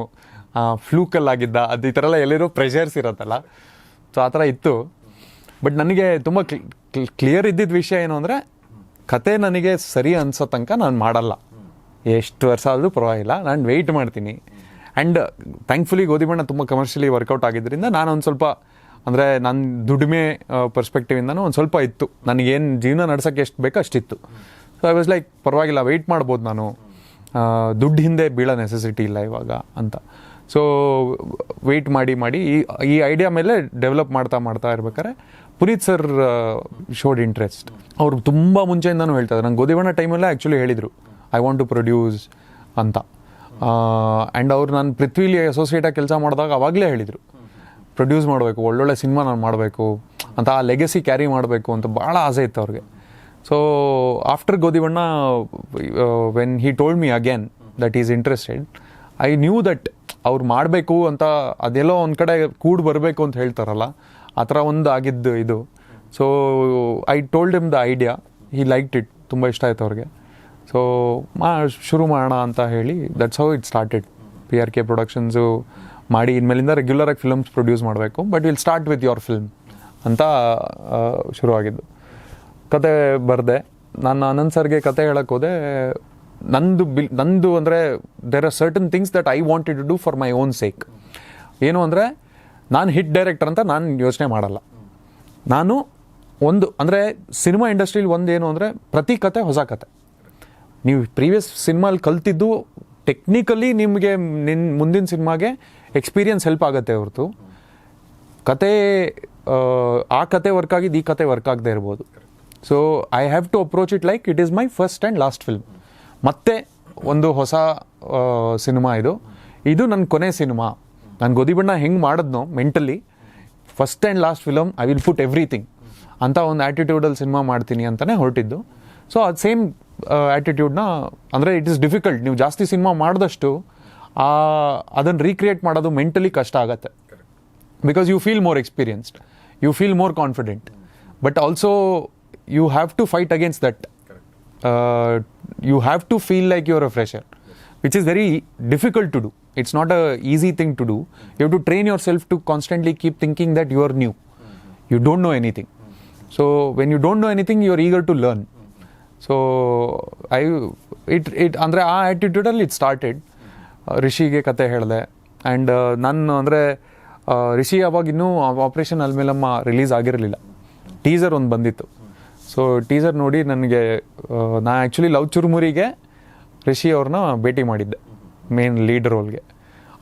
B: ಫ್ಲೂಕಲ್ಲಾಗಿದ್ದ, ಅದು ಈ ಥರ ಎಲ್ಲ ಎಲ್ಲಿರೋ ಪ್ರೆಷರ್ಸ್ ಇರುತ್ತಲ್ಲ. ಸೊ ಆ ಥರ ಇತ್ತು. ಬಟ್ ನನಗೆ ತುಂಬ ಕ್ಲಿಯರ್ ಇದ್ದಿದ್ದ ವಿಷಯ ಏನು ಅಂದರೆ, ಕತೆ ನನಗೆ ಸರಿ ಅನ್ಸೋ ತನಕ ನಾನು ಮಾಡಲ್ಲ. ಎಷ್ಟು ವರ್ಷ ಆದರೂ ಪರವಾಗಿಲ್ಲ, ನಾನು ವೆಯ್ಟ್ ಮಾಡ್ತೀನಿ. ಆ್ಯಂಡ್ ಥ್ಯಾಂಕ್ಫುಲಿ ಗೋಧಿ ಬಣ್ಣ ತುಂಬ ಕಮರ್ಷಿಯಲಿ ವರ್ಕೌಟ್ ಆಗಿದ್ದರಿಂದ ನಾನು ಒಂದು ಸ್ವಲ್ಪ, ಅಂದರೆ ನನ್ನ ದುಡಿಮೆ ಪರ್ಸ್ಪೆಕ್ಟಿವಿಂದನೂ ಒಂದು ಸ್ವಲ್ಪ ಇತ್ತು, ನನಗೇನು ಜೀವನ ನಡ್ಸೋಕ್ಕೆ ಎಷ್ಟು ಬೇಕೋ ಅಷ್ಟಿತ್ತು. ಸೊ ಐ ವಾಸ್ ಲೈಕ್ ಪರವಾಗಿಲ್ಲ, ವೆಯ್ಟ್ ಮಾಡ್ಬೋದು ನಾನು, ದುಡ್ಡು ಹಿಂದೆ ಬೀಳೋ ನೆಸೆಸಿಟಿ ಇಲ್ಲ ಇವಾಗ ಅಂತ. ಸೊ ವೆಯ್ಟ್ ಮಾಡಿ ಈ ಐಡಿಯಾ ಮೇಲೆ ಡೆವಲಪ್ ಮಾಡ್ತಾ ಇರ್ಬೇಕಾದ್ರೆ ಪುನೀತ್ ಸರ್ ಶೋಡ್ ಇಂಟ್ರೆಸ್ಟ್. ಅವರು ತುಂಬ ಮುಂಚೆಯಿಂದನೂ ಹೇಳ್ತಾರೆ. ನಂಗೆ ಗೋಧಿ ಬಣ್ಣ ಟೈಮಲ್ಲೇ ಆ್ಯಕ್ಚುಲಿ ಹೇಳಿದರು ಐ ವಾಂಟ್ ಟು ಪ್ರೊಡ್ಯೂಸ್ ಅಂತ. ಆ್ಯಂಡ್ ಅವ್ರು ನಾನು ಪೃಥ್ವಿಲಿ ಅಸೋಸಿಯೇಟಾಗಿ ಕೆಲಸ ಮಾಡಿದಾಗ ಅವಾಗಲೇ ಹೇಳಿದರು, ಪ್ರೊಡ್ಯೂಸ್ ಮಾಡಬೇಕು, ಒಳ್ಳೊಳ್ಳೆ ಸಿನಿಮಾ ನಾನು ಮಾಡಬೇಕು ಅಂತ, ಆ ಲೆಗಸಿ ಕ್ಯಾರಿ ಮಾಡಬೇಕು ಅಂತ ಭಾಳ ಆಸೆ ಇತ್ತು ಅವ್ರಿಗೆ. ಸೊ ಆಫ್ಟರ್ ಗೋಧಿ ಬಣ್ಣ when he told me again that is interested, I knew that ಅವ್ರು ಮಾಡಬೇಕು ಅಂತ, ಅದೆಲ್ಲೋ ಒಂದು ಕಡೆ ಕೂಡಿ ಬರಬೇಕು ಅಂತ ಹೇಳ್ತಾರಲ್ಲ, ಆ ಥರ ಒಂದು ಆಗಿದ್ದು ಇದು. So I told him the idea, he liked it, ತುಂಬ ಇಷ್ಟ ಆಯ್ತು ಅವ್ರಿಗೆ. ಸೊ ಶುರು ಮಾಡೋಣ ಅಂತ ಹೇಳಿ that's how it started. PRK productions ಮಾಡಿ ಇನ್ಮೇಲಿಂದ ರೆಗ್ಯುಲರಾಗಿ ಫಿಲ್ಮ್ಸ್ ಪ್ರೊಡ್ಯೂಸ್ ಮಾಡಬೇಕು, but will start with your film ಅಂತ ಶುರುವಾಗಿದ್ದು. ಕತೆ ಬರೆದೆ ನಾನು. ಅನಂತ್ ಸರ್ಗೆ ಕತೆ ಹೇಳಕ್ಕೆ ಹೋದೆ. ನಂದು ಅಂದರೆ there are certain things that I wanted to do for my own sake. ಏನು ಅಂದರೆ, ನಾನು ಹಿಟ್ ಡೈರೆಕ್ಟರ್ ಅಂತ ನಾನು ಯೋಚನೆ ಮಾಡಲ್ಲ. ನಾನು ಒಂದು ಅಂದರೆ ಸಿನಿಮಾ ಇಂಡಸ್ಟ್ರೀಲಿ ಒಂದೇನು ಅಂದರೆ, ಪ್ರತಿ ಕತೆ ಹೊಸ ಕತೆ. ನೀವು ಪ್ರೀವಿಯಸ್ ಸಿನಿಮಾಲಿ ಕಲ್ತಿದ್ದು ಟೆಕ್ನಿಕಲಿ ನಿಮಗೆ ಮುಂದಿನ ಸಿನಿಮಾಗೆ ಎಕ್ಸ್ಪೀರಿಯನ್ಸ್ ಹೆಲ್ಪ್ ಆಗುತ್ತೆ ಹೊರತು, ಕತೆ ಆ ಕತೆ ವರ್ಕ್ ಆಗಿದ್ದು ಈ ಕತೆ ವರ್ಕ್ ಆಗದೆ ಇರ್ಬೋದು. So I have to approach it like it is my first and last film. ಮತ್ತೆ ಒಂದು ಹೊಸ ಸಿನಿಮಾ ಇದು ನನ್ನ ಕೊನೆ ಸಿನಿಮಾ. ನಾನು ಗೋಧಿ ಬಣ್ಣ ಹೆಂಗೆ ಮಾಡಿದ್ನೋ mentally, first and last film I will put everything ಅಂತ ಒಂದು ಆ್ಯಟಿಟ್ಯೂಡಲ್ಲಿ ಸಿನಿಮಾ ಮಾಡ್ತೀನಿ ಅಂತಲೇ ಹೊರಟಿದ್ದು. ಸೊ ಅದು ಸೇಮ್ ಆ್ಯಟಿಟ್ಯೂಡ್ನ, ಅಂದರೆ ಇಟ್ ಈಸ್ ಡಿಫಿಕಲ್ಟ್. ನೀವು ಜಾಸ್ತಿ ಸಿನಿಮಾ ಮಾಡಿದಷ್ಟು ಅದನ್ನು ರೀಕ್ರಿಯೇಟ್ ಮಾಡೋದು ಮೆಂಟಲಿ ಕಷ್ಟ ಆಗುತ್ತೆ. Because you feel more experienced, you feel more confident, but also you have to fight against that. You have to feel like you're a fresher, which is very difficult to do. It's not a easy thing to do. You have to train yourself to constantly keep thinking that you are new. You don't know anything. So when you don't know anything, you are eager to learn. So ಅಂದರೆ ಆ ಆ್ಯಟಿಟ್ಯೂಡಲ್ಲಿ it started. ರಿಷಿಗೆ ಕತೆ ಹೇಳಿದೆ. And ನಾನು ಅಂದರೆ ರಿಷಿ ಅವಾಗ ಇನ್ನೂ operation Alamelamma release ಆಗಿರಲಿಲ್ಲ. Teaser ಒಂದು ಬಂದಿತ್ತು. ಸೊ ಟೀಸರ್ ನೋಡಿ ನನಗೆ, ನಾನು ಆ್ಯಕ್ಚುಲಿ ಲವ್ ಚುರುಮುರಿಗೆ ರಿಷಿ ಅವ್ರನ್ನ ಭೇಟಿ ಮಾಡಿದ್ದೆ ಮೇನ್ ಲೀಡ್ ರೋಲ್ಗೆ.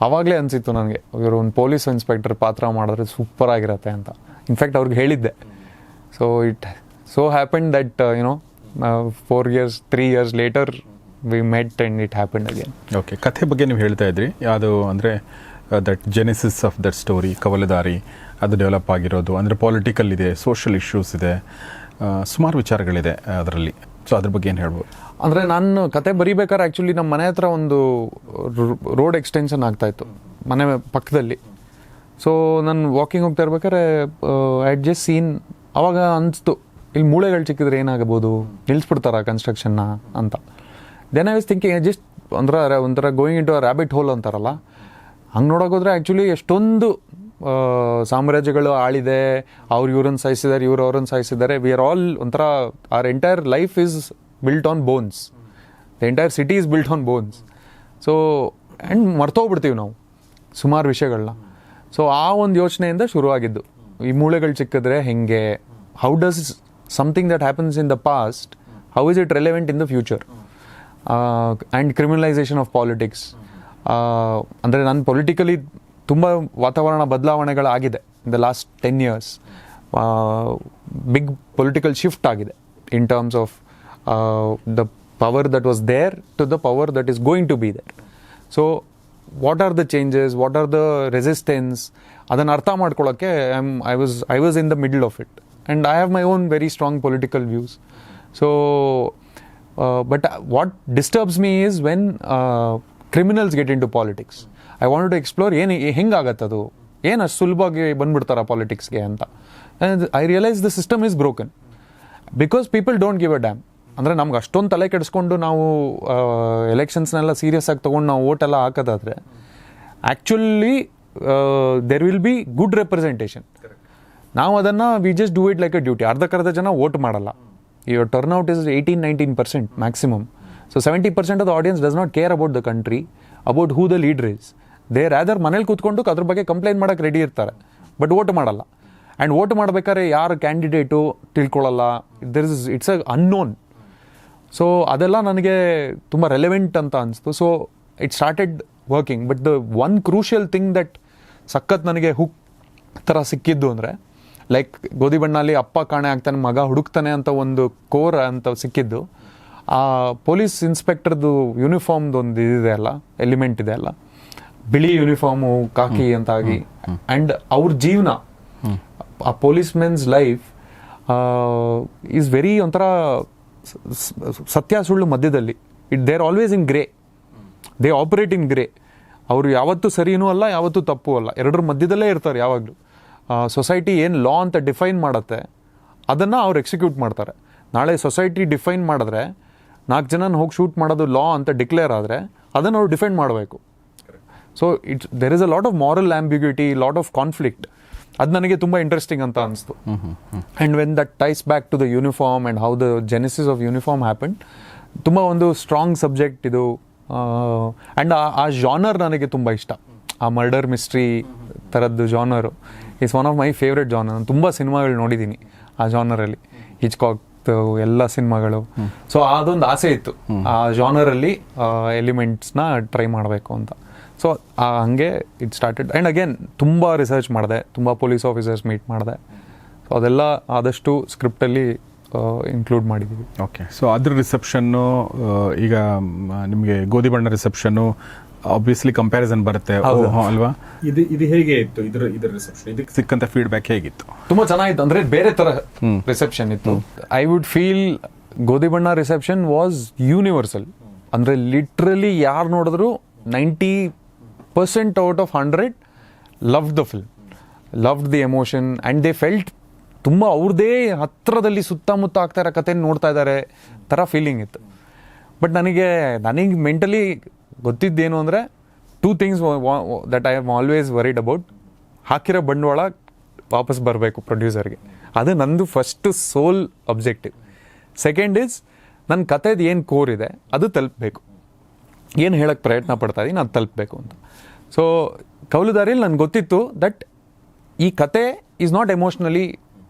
B: ಆವಾಗಲೇ ಅನಿಸಿತ್ತು ನನಗೆ, ಇವರು ಒಂದು ಪೊಲೀಸ್ ಇನ್ಸ್ಪೆಕ್ಟರ್ ಪಾತ್ರ ಮಾಡಿದ್ರೆ ಸೂಪರ್ ಆಗಿರತ್ತೆ ಅಂತ. ಇನ್ಫ್ಯಾಕ್ಟ್ ಅವ್ರಿಗೆ ಹೇಳಿದ್ದೆ. So it so happen that 3 years litre we met and it happen again.
C: Okay, ಕಥೆ ಬಗ್ಗೆ ನೀವು ಹೇಳ್ತಾ ಇದ್ರಿ. ಯಾವುದು ಅಂದರೆ that Genesis of that story Kavaludaari, ಅದು ಡೆವಲಪ್ ಆಗಿರೋದು ಅಂದರೆ ಪೊಲಿಟಿಕಲ್ ಇದೆ, ಸೋಷಿಯಲ್ ಇಶ್ಯೂಸ್ ಇದೆ, ಸುಮಾರು ವಿಚಾರಗಳಿದೆ ಅದರಲ್ಲಿ. ಸೊ ಅದ್ರ ಬಗ್ಗೆ ಏನು ಹೇಳ್ಬೋದು?
B: ಅಂದರೆ ನಾನು ಕತೆ ಬರೀಬೇಕಾದ್ರೆ ಆ್ಯಕ್ಚುಲಿ ನಮ್ಮ ಮನೆ ಹತ್ರ ಒಂದು ರೋಡ್ ಎಕ್ಸ್ಟೆನ್ಷನ್ ಆಗ್ತಾಯಿತ್ತು ಮನೆ ಪಕ್ಕದಲ್ಲಿ. ಸೊ ನಾನು ವಾಕಿಂಗ್ ಹೋಗ್ತಾ ಇರ್ಬೇಕಾದ್ರೆ ಐಟ್ ಜಸ್ಟ್ ಸೀನ್, ಅವಾಗ ಅನಿಸ್ತು ಇಲ್ಲಿ ಮೂಳೆಗಳು ಚಿಕ್ಕಿದ್ರೆ ಏನಾಗಬಹುದು, ನಿಲ್ಲಿಸ್ಬಿಡ್ತಾರ ಕನ್ಸ್ಟ್ರಕ್ಷನ್ನ ಅಂತ. Then I was thinking just ಒಂಥರ going into a rabbit hole ಅಂತಾರಲ್ಲ, ಹಂಗೆ ನೋಡೋಕೋದ್ರೆ ಆ್ಯಕ್ಚುಲಿ ಎಷ್ಟೊಂದು ಸಾಮ್ರಾಜ್ಯಗಳು ಆಳಿದೆ, ಅವ್ರು ಇವ್ರನ್ನ ಸಾಯಿಸಿದ್ದಾರೆ, ಇವ್ರು ಅವ್ರನ್ನ ಸಾಯಿಸಿದ್ದಾರೆ. ವಿ ಆರ್ ಆಲ್ ಒಂಥರ are entire life is built on bones, the entire city is built on bones. So and ಮರ್ತೋಗ್ಬಿಡ್ತೀವಿ ನಾವು ಸುಮಾರು ವಿಷಯಗಳನ್ನ. ಸೊ ಆ ಒಂದು ಯೋಚನೆಯಿಂದ ಶುರುವಾಗಿದ್ದು, ಈ ಮೂಳೆಗಳು ಚಿಕ್ಕಿದ್ರೆ ಹೆಂಗೆ, how does something that happens in the past, how is it relevant in the future. And criminalisation of politics. ಅಂದರೆ ನಾನು ಪೊಲಿಟಿಕಲಿ ತುಂಬ ವಾತಾವರಣ ಬದಲಾವಣೆಗಳಾಗಿದೆ in the last 10 years. Big political shift ಆಗಿದೆ in terms of the power that was there to the power that is going to be there. So what are the changes, what are the resistance, ಅದನ್ನು ಅರ್ಥ ಮಾಡ್ಕೊಳ್ಳೋಕ್ಕೆ I was in the middle of it. And I have my own very strong political views. So but what disturbs me is when criminals get in to politics. I want to explore ಹೆಂಗಾಗತ್ತದು, ಏನು ಅಷ್ಟು ಸುಲಭವಾಗಿ ಬಂದ್ಬಿಡ್ತಾರ ಪಾಲಿಟಿಕ್ಸ್ಗೆ ಅಂತ. I realise the system is broken because people don't give a damn. ಅಂದರೆ ನಮ್ಗೆ ಅಷ್ಟೊಂದು ತಲೆ ಕೆಡಿಸ್ಕೊಂಡು ನಾವು ಎಲೆಕ್ಷನ್ಸ್ನೆಲ್ಲ ಸೀರಿಯಸ್ ಆಗಿ ತೊಗೊಂಡು ನಾವು ಓಟೆಲ್ಲ ಹಾಕೋದಾದ್ರೆ actually there will be good representation. ನಾವು ಅದನ್ನು we just do it like a duty. ಅರ್ಧಕ್ಕರ್ಧ ಜನ ವೋಟ್ ಮಾಡಲ್ಲ. Your turnout is 18-19% maximum. So 70% of the audience does not care about the country, about who the leader is. They rather ಮನೇಲಿ ಕೂತ್ಕೊಂಡು ಅದ್ರ ಬಗ್ಗೆ complaint ಮಾಡೋಕ್ಕೆ ರೆಡಿ ಇರ್ತಾರೆ, but vote ಮಾಡಲ್ಲ. ಆ್ಯಂಡ್ ವೋಟ್ ಮಾಡ್ಬೇಕಾದ್ರೆ ಯಾರು ಕ್ಯಾಂಡಿಡೇಟು ತಿಳ್ಕೊಳ್ಳಲ್ಲ, ಇಟ್ಸ್ ಅ ಅನ್ನೋನ್. ಸೊ ಅದೆಲ್ಲ ನನಗೆ ತುಂಬ ರೆಲೆವೆಂಟ್ ಅಂತ ಅನಿಸ್ತು. So it started working. But the one crucial thing that ಸಖತ್ ನನಗೆ ಹುಕ್ ಥರ ಸಿಕ್ಕಿದ್ದು ಅಂದರೆ, ಲೈಕ್ ಗೋಧಿ ಬಣ್ಣಲ್ಲಿ ಅಪ್ಪ ಕಾಣೆ ಆಗ್ತಾನೆ, ಮಗ ಹುಡುಕ್ತಾನೆ ಅಂತ ಒಂದು ಕೋರ್ ಅಂತ ಸಿಕ್ಕಿದ್ದು, ಆ ಪೊಲೀಸ್ ಇನ್ಸ್ಪೆಕ್ಟರ್ದು ಯೂನಿಫಾರ್ಮ್ದು ಒಂದು ಇದಿದೆ ಅಲ್ಲ, ಎಲಿಮೆಂಟ್ ಇದೆ ಅಲ್ಲ, ಬಿಳಿ ಯೂನಿಫಾರ್ಮು ಕಾಕಿ ಅಂತ ಆಗಿ. ಆ್ಯಂಡ್ ಅವ್ರ ಜೀವನ, ಆ police men's life is very ಒಂಥರ ಸತ್ಯ ಸುಳ್ಳು ಮಧ್ಯದಲ್ಲಿ. They are always in grey, they operate in grey. ಅವರು ಯಾವತ್ತೂ ಸರಿನೂ ಅಲ್ಲ, ಯಾವತ್ತೂ ತಪ್ಪು ಅಲ್ಲ, ಎರಡರ ಮಧ್ಯದಲ್ಲೇ ಇರ್ತಾರೆ ಯಾವಾಗಲೂ. ಸೊಸೈಟಿ ಏನು ಲಾ ಅಂತ ಡಿಫೈನ್ ಮಾಡುತ್ತೆ ಅದನ್ನು ಅವ್ರು ಎಕ್ಸಿಕ್ಯೂಟ್ ಮಾಡ್ತಾರೆ. ನಾಳೆ ಸೊಸೈಟಿ ಡಿಫೈನ್ ಮಾಡಿದ್ರೆ 4 ಜನನ ಹೋಗಿ ಶೂಟ್ ಮಾಡೋದು ಲಾ ಅಂತ ಡಿಕ್ಲೇರ್ ಆದರೆ ಅದನ್ನು ಅವ್ರು ಡಿಫೈನ್ ಮಾಡಬೇಕು. So there is a lot of moral ambiguity, lot of conflict. ಅದು ನನಗೆ ತುಂಬ ಇಂಟ್ರೆಸ್ಟಿಂಗ್ ಅಂತ ಅನಿಸ್ತು. And when that ties back to the uniform and how the genesis of uniform happen, ತುಂಬ ಒಂದು ಸ್ಟ್ರಾಂಗ್ ಸಬ್ಜೆಕ್ಟ್ ಇದು. ಆ್ಯಂಡ್ ಆ ಜಾನರ್ ನನಗೆ ತುಂಬ ಇಷ್ಟ. ಆ ಮರ್ಡರ್ ಮಿಸ್ಟ್ರಿ ಥರದ್ದು genre it's one of my favourite genre. ನಾನು ತುಂಬ ಸಿನಿಮಾಗಳು ನೋಡಿದ್ದೀನಿ ಆ ಜಾನರಲ್ಲಿ, ಹಿಚ್ಕಾಕ್ ಎಲ್ಲ ಸಿನಿಮಾಗಳು. ಸೊ ಅದೊಂದು ಆಸೆ ಇತ್ತು ಆ ಜಾನರಲ್ಲಿ ಎಲಿಮೆಂಟ್ಸ್ನ ಟ್ರೈ ಮಾಡಬೇಕು ಅಂತ. ಸೊ ಹಂಗೆ ಇಟ್ ಸ್ಟಾರ್ಟೆಡ್. ಆ್ಯಂಡ್ ಅಗೇನ್ ತುಂಬ ರಿಸರ್ಚ್ ಮಾಡಿದೆ, ತುಂಬ ಪೊಲೀಸ್ ಆಫೀಸರ್ಸ್ ಮೀಟ್ ಮಾಡಿದೆ. ಸೊ ಅದೆಲ್ಲ ಆದಷ್ಟು ಸ್ಕ್ರಿಪ್ಟಲ್ಲಿ ಇನ್ಕ್ಲೂಡ್ ಮಾಡಿದ್ದೀವಿ.
C: ಓಕೆ. ಸೊ ಅದ್ರ ರಿಸೆಪ್ಷನ್ನು, ಈಗ ನಿಮಗೆ ಗೋಧಿ ಬಣ್ಣ ರಿಸೆಪ್ಷನ್ನು ಆಬ್ವಿಯಸ್ಲಿ ಕಂಪ್ಯಾರಿಸನ್ ಬರುತ್ತೆ ಅಲ್ವಾ? ಇದು ಹೇಗೆ ಇತ್ತು, ಇದ್ರ ರಿಸೆಪ್ಷನ್, ಇದಕ್ಕೆ ಸಿಕ್ಕಂತ ಫೀಡ್ಬ್ಯಾಕ್ ಹೇಗಿತ್ತು?
B: ತುಂಬ ಚೆನ್ನಾಗಿತ್ತು. ಅಂದರೆ ಬೇರೆ ಥರ ರಿಸೆಪ್ಷನ್ ಇತ್ತು. ಐ ವುಡ್ ಫೀಲ್ ಗೋಧಿ ಬಣ್ಣ ರಿಸೆಪ್ಷನ್ ವಾಸ್ ಯೂನಿವರ್ಸಲ್. ಅಂದರೆ ಲಿಟ್ರಲಿ ಯಾರು ನೋಡಿದ್ರು 90% out of 100 loved the film, loved the emotion and they felt ತುಂಬ ಅವ್ರದ್ದೇ ಹತ್ತಿರದಲ್ಲಿ ಸುತ್ತಮುತ್ತ ಆಗ್ತಾ ಇರೋ ಕಥೆನ ನೋಡ್ತಾ ಇದ್ದಾರೆ ಥರ ಫೀಲಿಂಗ್ ಇತ್ತು. ಬಟ್ ನನಗೆ ಮೆಂಟಲಿ ಗೊತ್ತಿದ್ದೇನು ಅಂದರೆ 2 things that I am always worried about. ಹಾಕಿರೋ ಬಂಡವಾಳ ವಾಪಸ್ ಬರಬೇಕು ಪ್ರೊಡ್ಯೂಸರ್ಗೆ, ಅದು ನಂದು first sole objective. Second is ನನ್ನ ಕಥೆದು ಏನು ಕೋರ್ ಇದೆ ಅದು ತಲುಪಬೇಕು, ಏನು ಹೇಳೋಕ್ಕೆ ಪ್ರಯತ್ನ ಪಡ್ತಾ ಇದ್ದೀನಿ ಅದು ತಲುಪಬೇಕು ಅಂತ. ಸೊ ಕೌಲುದಾರಿಯಲ್ಲಿ ನನಗೆ ಗೊತ್ತಿತ್ತು ದಟ್ ಈ ಕತೆ is not emotionally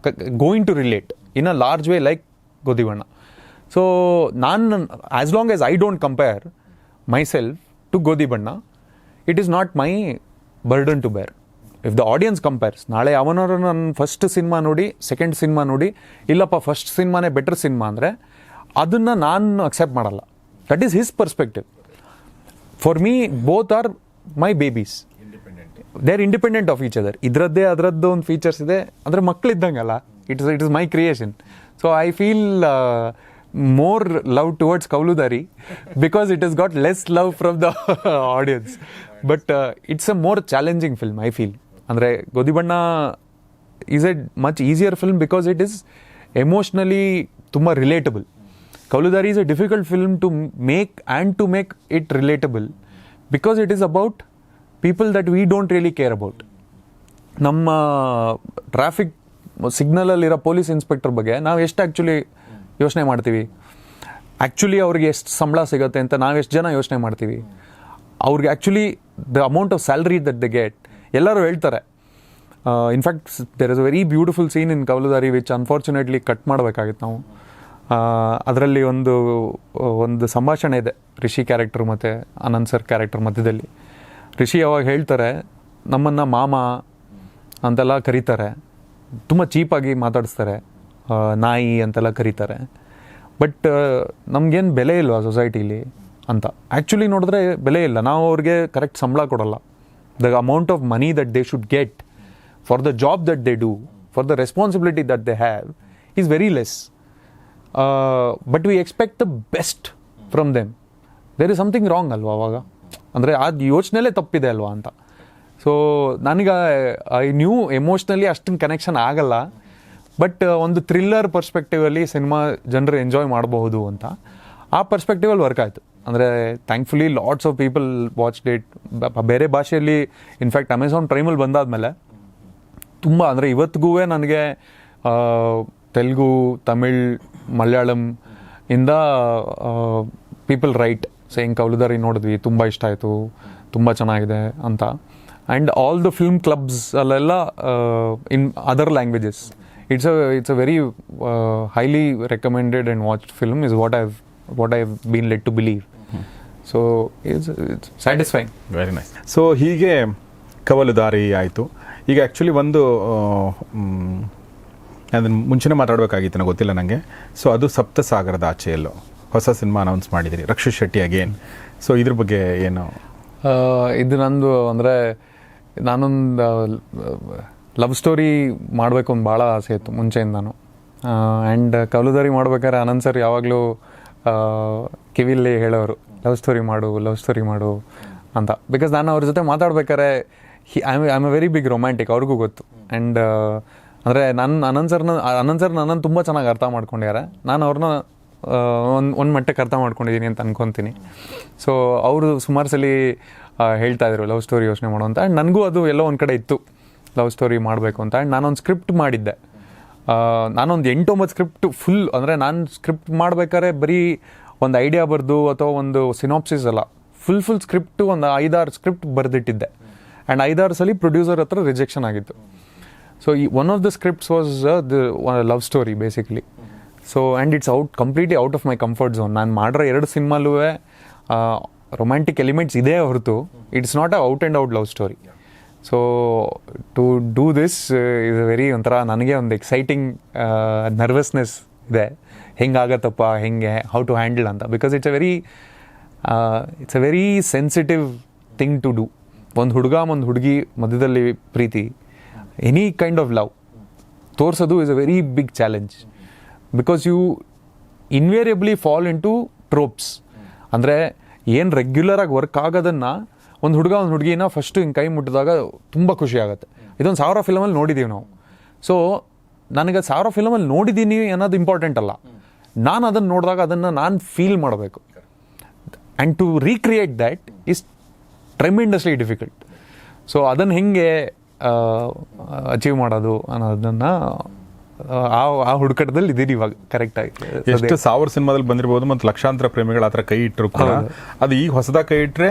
B: going to relate in a large way like Godhi Banna. So ನಾನು as long as I don't compare myself to ಗೋಧಿ ಬಣ್ಣ, it is not my burden to bear. If the audience compares, ನಾಳೆ ಅವನವರು ನನ್ನ first cinema ನೋಡಿ second cinema ನೋಡಿ ಇಲ್ಲಪ್ಪ first ಸಿನಿಮಾನೇ better cinema ಅಂದರೆ ಅದನ್ನು ನಾನು ಅಕ್ಸೆಪ್ಟ್ ಮಾಡಲ್ಲ. That is his perspective. For me both are my babies, they are independent of each other. ಇದರದ್ದೇ ಅದರದ್ದು ಒಂದು ಫೀಚರ್ಸ್ ಇದೆ, ಅಂದರೆ ಮಕ್ಕಳಿದ್ದಂಗಲ್ಲ, it is my creation. So I feel more love towards Kauludari because it has got less love from the audience. But it's a more challenging film, I feel. Andre Godibanda is a much easier film because it is emotionally tumma relatable. Kauludari is a difficult film to make and to make it relatable because it is about people that we don't really care about. ನಮ್ಮ traffic ಸಿಗ್ನಲಲ್ಲಿರೋ police inspector ಬಗ್ಗೆ ನಾವು ಎಷ್ಟು actually ಯೋಚನೆ ಮಾಡ್ತೀವಿ, actually ಅವ್ರಿಗೆ ಎಷ್ಟು ಸಂಬಳ ಸಿಗುತ್ತೆ ಅಂತ ನಾವು ಎಷ್ಟು ಜನ ಯೋಚನೆ ಮಾಡ್ತೀವಿ, ಅವ್ರಿಗೆ actually the amount of salary that they get ಎಲ್ಲರೂ ಹೇಳ್ತಾರೆ. In fact there is a very beautiful scene in Kavaludaari which unfortunately cut ಮಾಡಬೇಕಾಗಿತ್ತು ನಾವು. ಅದರಲ್ಲಿ ಒಂದು ಸಂಭಾಷಣೆ ಇದೆ ರಿಷಿ ಕ್ಯಾರೆಕ್ಟರ್ ಮತ್ತು ಆನಂದ್ ಸರ್ ಕ್ಯಾರೆಕ್ಟರ್ ಮಧ್ಯದಲ್ಲಿ. ರಿಷಿ ಅವಾಗ ಹೇಳ್ತಾರೆ, ನಮ್ಮನ್ನು ಮಾಮ ಅಂತೆಲ್ಲ ಕರೀತಾರೆ, ತುಂಬ ಚೀಪಾಗಿ ಮಾತಾಡಿಸ್ತಾರೆ, ನಾಯಿ ಅಂತೆಲ್ಲ ಕರೀತಾರೆ, ಬಟ್ ನಮಗೇನು ಬೆಲೆ ಇಲ್ವಾ ಸೊಸೈಟೀಲಿ ಅಂತ. ಆ್ಯಕ್ಚುಲಿ ನೋಡಿದ್ರೆ ಬೆಲೆ ಇಲ್ಲ, ನಾವು ಅವ್ರಿಗೆ ಕರೆಕ್ಟ್ ಸಂಬಳ ಕೊಡೋಲ್ಲ. The amount of money that they should get for the job that they do, for the responsibility that they have is very less. But we expect the best from them. There is something wrong ಅಲ್ವಾ ಅವಾಗ, ಅಂದರೆ ಅದು ಯೋಚನೆಲೇ ತಪ್ಪಿದೆ ಅಲ್ವಾ ಅಂತ. So ನನಗೆ I knew emotionally ಅಷ್ಟೊಂದು connection ಆಗಲ್ಲ, ಬಟ್ ಒಂದು ಥ್ರಿಲ್ಲರ್ ಪರ್ಸ್ಪೆಕ್ಟಿವಲ್ಲಿ ಸಿನಿಮಾ ಜನರು ಎಂಜಾಯ್ ಮಾಡಬಹುದು ಅಂತ ಆ ಪರ್ಸ್ಪೆಕ್ಟಿವಲ್ಲಿ ವರ್ಕ್ ಆಯಿತು. ಅಂದರೆ thankfully lots of people watch it. ಬೇರೆ ಭಾಷೆಯಲ್ಲಿ ಇನ್ಫ್ಯಾಕ್ಟ್ ಅಮೆಝಾನ್ ಪ್ರೈಮಲ್ಲಿ ಬಂದಾದಮೇಲೆ ತುಂಬ, ಅಂದರೆ ಇವತ್ತಿಗೂ ನನಗೆ ತೆಲುಗು, ತಮಿಳ್, ಮಲಯಾಳಂ ಇಂದ ಪೀಪಲ್ ರೈಟ್ ಸೇಯಿಂಗ್ ಕೌಲುದಾರಿ ನೋಡಿದ್ವಿ, ತುಂಬ ಇಷ್ಟ ಆಯಿತು, ತುಂಬ ಚೆನ್ನಾಗಿದೆ ಅಂತ. And all the film clubs ಅಲ್ಲೆಲ್ಲ in other languages it's a very highly recommended and watched film is what I've been led to believe. So it's satisfying.
C: Very nice. So ಹೀಗೆ ಕವಲುದಾರಿ ಆಯಿತು. ಈಗ ಆ್ಯಕ್ಚುಲಿ ಒಂದು ಅದನ್ನು ಮುಂಚೆನೇ ಮಾತಾಡಬೇಕಾಗಿತ್ತು, ನನಗೆ ಗೊತ್ತಿಲ್ಲ ನನಗೆ. ಸೊ ಅದು ಸಪ್ತಸಾಗರದ ಆಚೆಯಲ್ಲೋ ಹೊಸ ಸಿನಿಮಾ ಅನೌನ್ಸ್ ಮಾಡಿದ್ದೀರಿ, ರಕ್ಷಿತ್ ಶೆಟ್ಟಿ ಅಗೇನ್. ಸೊ ಇದ್ರ ಬಗ್ಗೆ ಏನು?
B: ಇದು ನಂದು ಅಂದರೆ ನಾನೊಂದು ಲವ್ ಸ್ಟೋರಿ ಮಾಡಬೇಕು ಅಂತ ಭಾಳ ಆಸೆ ಇತ್ತು ಮುಂಚೆಯಿಂದಾನು. ಆ್ಯಂಡ್ ಕೌಲುದಾರಿ ಮಾಡ್ಬೇಕಾದ್ರೆ ಆನಂದ್ ಸರ್ ಯಾವಾಗಲೂ ಕಿವಿಲಿ ಹೇಳೋರು, ಲವ್ ಸ್ಟೋರಿ ಮಾಡು ಅಂತ. ಬಿಕಾಸ್ ನಾನು ಅವ್ರ ಜೊತೆ ಮಾತಾಡ್ಬೇಕಾದ್ರೆ I am a very big romantic, ಅವ್ರಿಗೂ ಗೊತ್ತು. ಆ್ಯಂಡ್ ಅಂದರೆ ಆನಂದ್ ಸರ್ ನನ್ನನ್ನು ತುಂಬ ಚೆನ್ನಾಗಿ ಅರ್ಥ ಮಾಡ್ಕೊಂಡಿದ್ದಾರೆ, ನಾನು ಅವ್ರನ್ನ ಒಂದು ಮಟ್ಟಕ್ಕೆ ಅರ್ಥ ಮಾಡ್ಕೊಂಡಿದ್ದೀನಿ ಅಂತ ಅನ್ಕೊತೀನಿ. ಸೊ ಅವರು ಸುಮಾರು ಸಲ ಹೇಳ್ತಾಯಿದ್ರು ಲವ್ ಸ್ಟೋರಿ ಯೋಚನೆ ಮಾಡೋ ಅಂತ. ಆ್ಯಂಡ್ ನನಗೂ ಅದು ಎಲ್ಲೋ ಒಂದು ಕಡೆ ಇತ್ತು ಲವ್ ಸ್ಟೋರಿ ಮಾಡಬೇಕು ಅಂತ. ಆ್ಯಂಡ್ ನಾನೊಂದು ಸ್ಕ್ರಿಪ್ಟ್ ಮಾಡಿದ್ದೆ, ನಾನೊಂದು 8-9 ಸ್ಕ್ರಿಪ್ಟ್ ಫುಲ್. ಅಂದರೆ ನಾನು ಸ್ಕ್ರಿಪ್ಟ್ ಮಾಡ್ಬೇಕಾದ್ರೆ ಬರೀ ಒಂದು ಐಡಿಯಾ ಬರೆದು ಅಥವಾ ಒಂದು ಸಿನಾಪ್ಸಿಸ್ ಅಲ್ಲ, ಫುಲ್ ಸ್ಕ್ರಿಪ್ಟು ಒಂದು 5-6 ಸ್ಕ್ರಿಪ್ಟ್ ಬರೆದಿಟ್ಟಿದ್ದೆ. ಆ್ಯಂಡ್ 5-6 ಸಲ ಪ್ರೊಡ್ಯೂಸರ್ ಹತ್ರ ರಿಜೆಕ್ಷನ್ ಆಗಿತ್ತು. So one of the scripts was the love story basically. So and it's completely out of my comfort zone. ನಾನು ಮಾಡಿರೋ 2 ಸಿನಿಮಾಲೂ ರೊಮ್ಯಾಂಟಿಕ್ ಎಲಿಮೆಂಟ್ಸ್ ಇದೆ ಹೊರತು it's not a out and out love story. So to do this is very ಒಂಥರ ನನಗೆ ಒಂದು exciting nervousness ಇದೆ, ಹೆಂಗಾಗತ್ತಪ್ಪ, ಹೌ ಟು ಹ್ಯಾಂಡಲ್ ಅಂತ. Because it's a very sensitive thing to do. ಒಂದು ಹುಡುಗಿ ಮಧ್ಯದಲ್ಲಿ ಪ್ರೀತಿ, ಎನಿ ಕೈಂಡ್ ಆಫ್ ಲವ್ ತೋರಿಸೋದು is a very big challenge. Because you invariably fall in to tropes. ಅಂದರೆ ಏನು ರೆಗ್ಯುಲರಾಗಿ ವರ್ಕ್ ಆಗೋದನ್ನು ಒಂದು ಹುಡುಗಿನ ಫಸ್ಟು ಹಿಂಗೆ ಕೈ ಮುಟ್ಟಿದಾಗ ತುಂಬ ಖುಷಿ ಆಗುತ್ತೆ. ಇದೊಂದು 1000 ಫಿಲಮಲ್ಲಿ ನೋಡಿದ್ದೀವಿ ನಾವು. ಸೊ ನನಗೆ 1000 ಫಿಲಮಲ್ಲಿ ನೋಡಿದ್ದೀನಿ ಅನ್ನೋದು ಇಂಪಾರ್ಟೆಂಟ್ ಅಲ್ಲ, ನಾನು ಅದನ್ನು ನೋಡಿದಾಗ ಅದನ್ನು ನಾನು ಫೀಲ್ ಮಾಡಬೇಕು. And to recreate that is tremendously difficult. So ಅದನ್ನು ಹೆಂಗೆ ಅಚೀವ್ ಮಾಡೋದು ಅನ್ನೋದನ್ನು ಆ ಹುಡುಕಾಟದಲ್ಲಿ ಇದೀನಿ ಇವಾಗ. ಕರೆಕ್ಟಾಗಿ
C: ಎಷ್ಟು 1000 ಸಿನಿಮಾದಲ್ಲಿ ಬಂದಿರ್ಬೋದು ಮತ್ತು ಲಕ್ಷಾಂತರ ಪ್ರೇಮಿಗಳು ಆ ಥರ ಕೈ ಇಟ್ಟರು ಕೂಡ ಅದು ಈಗ ಹೊಸದಾಗಿ ಕೈ ಇಟ್ಟರೆ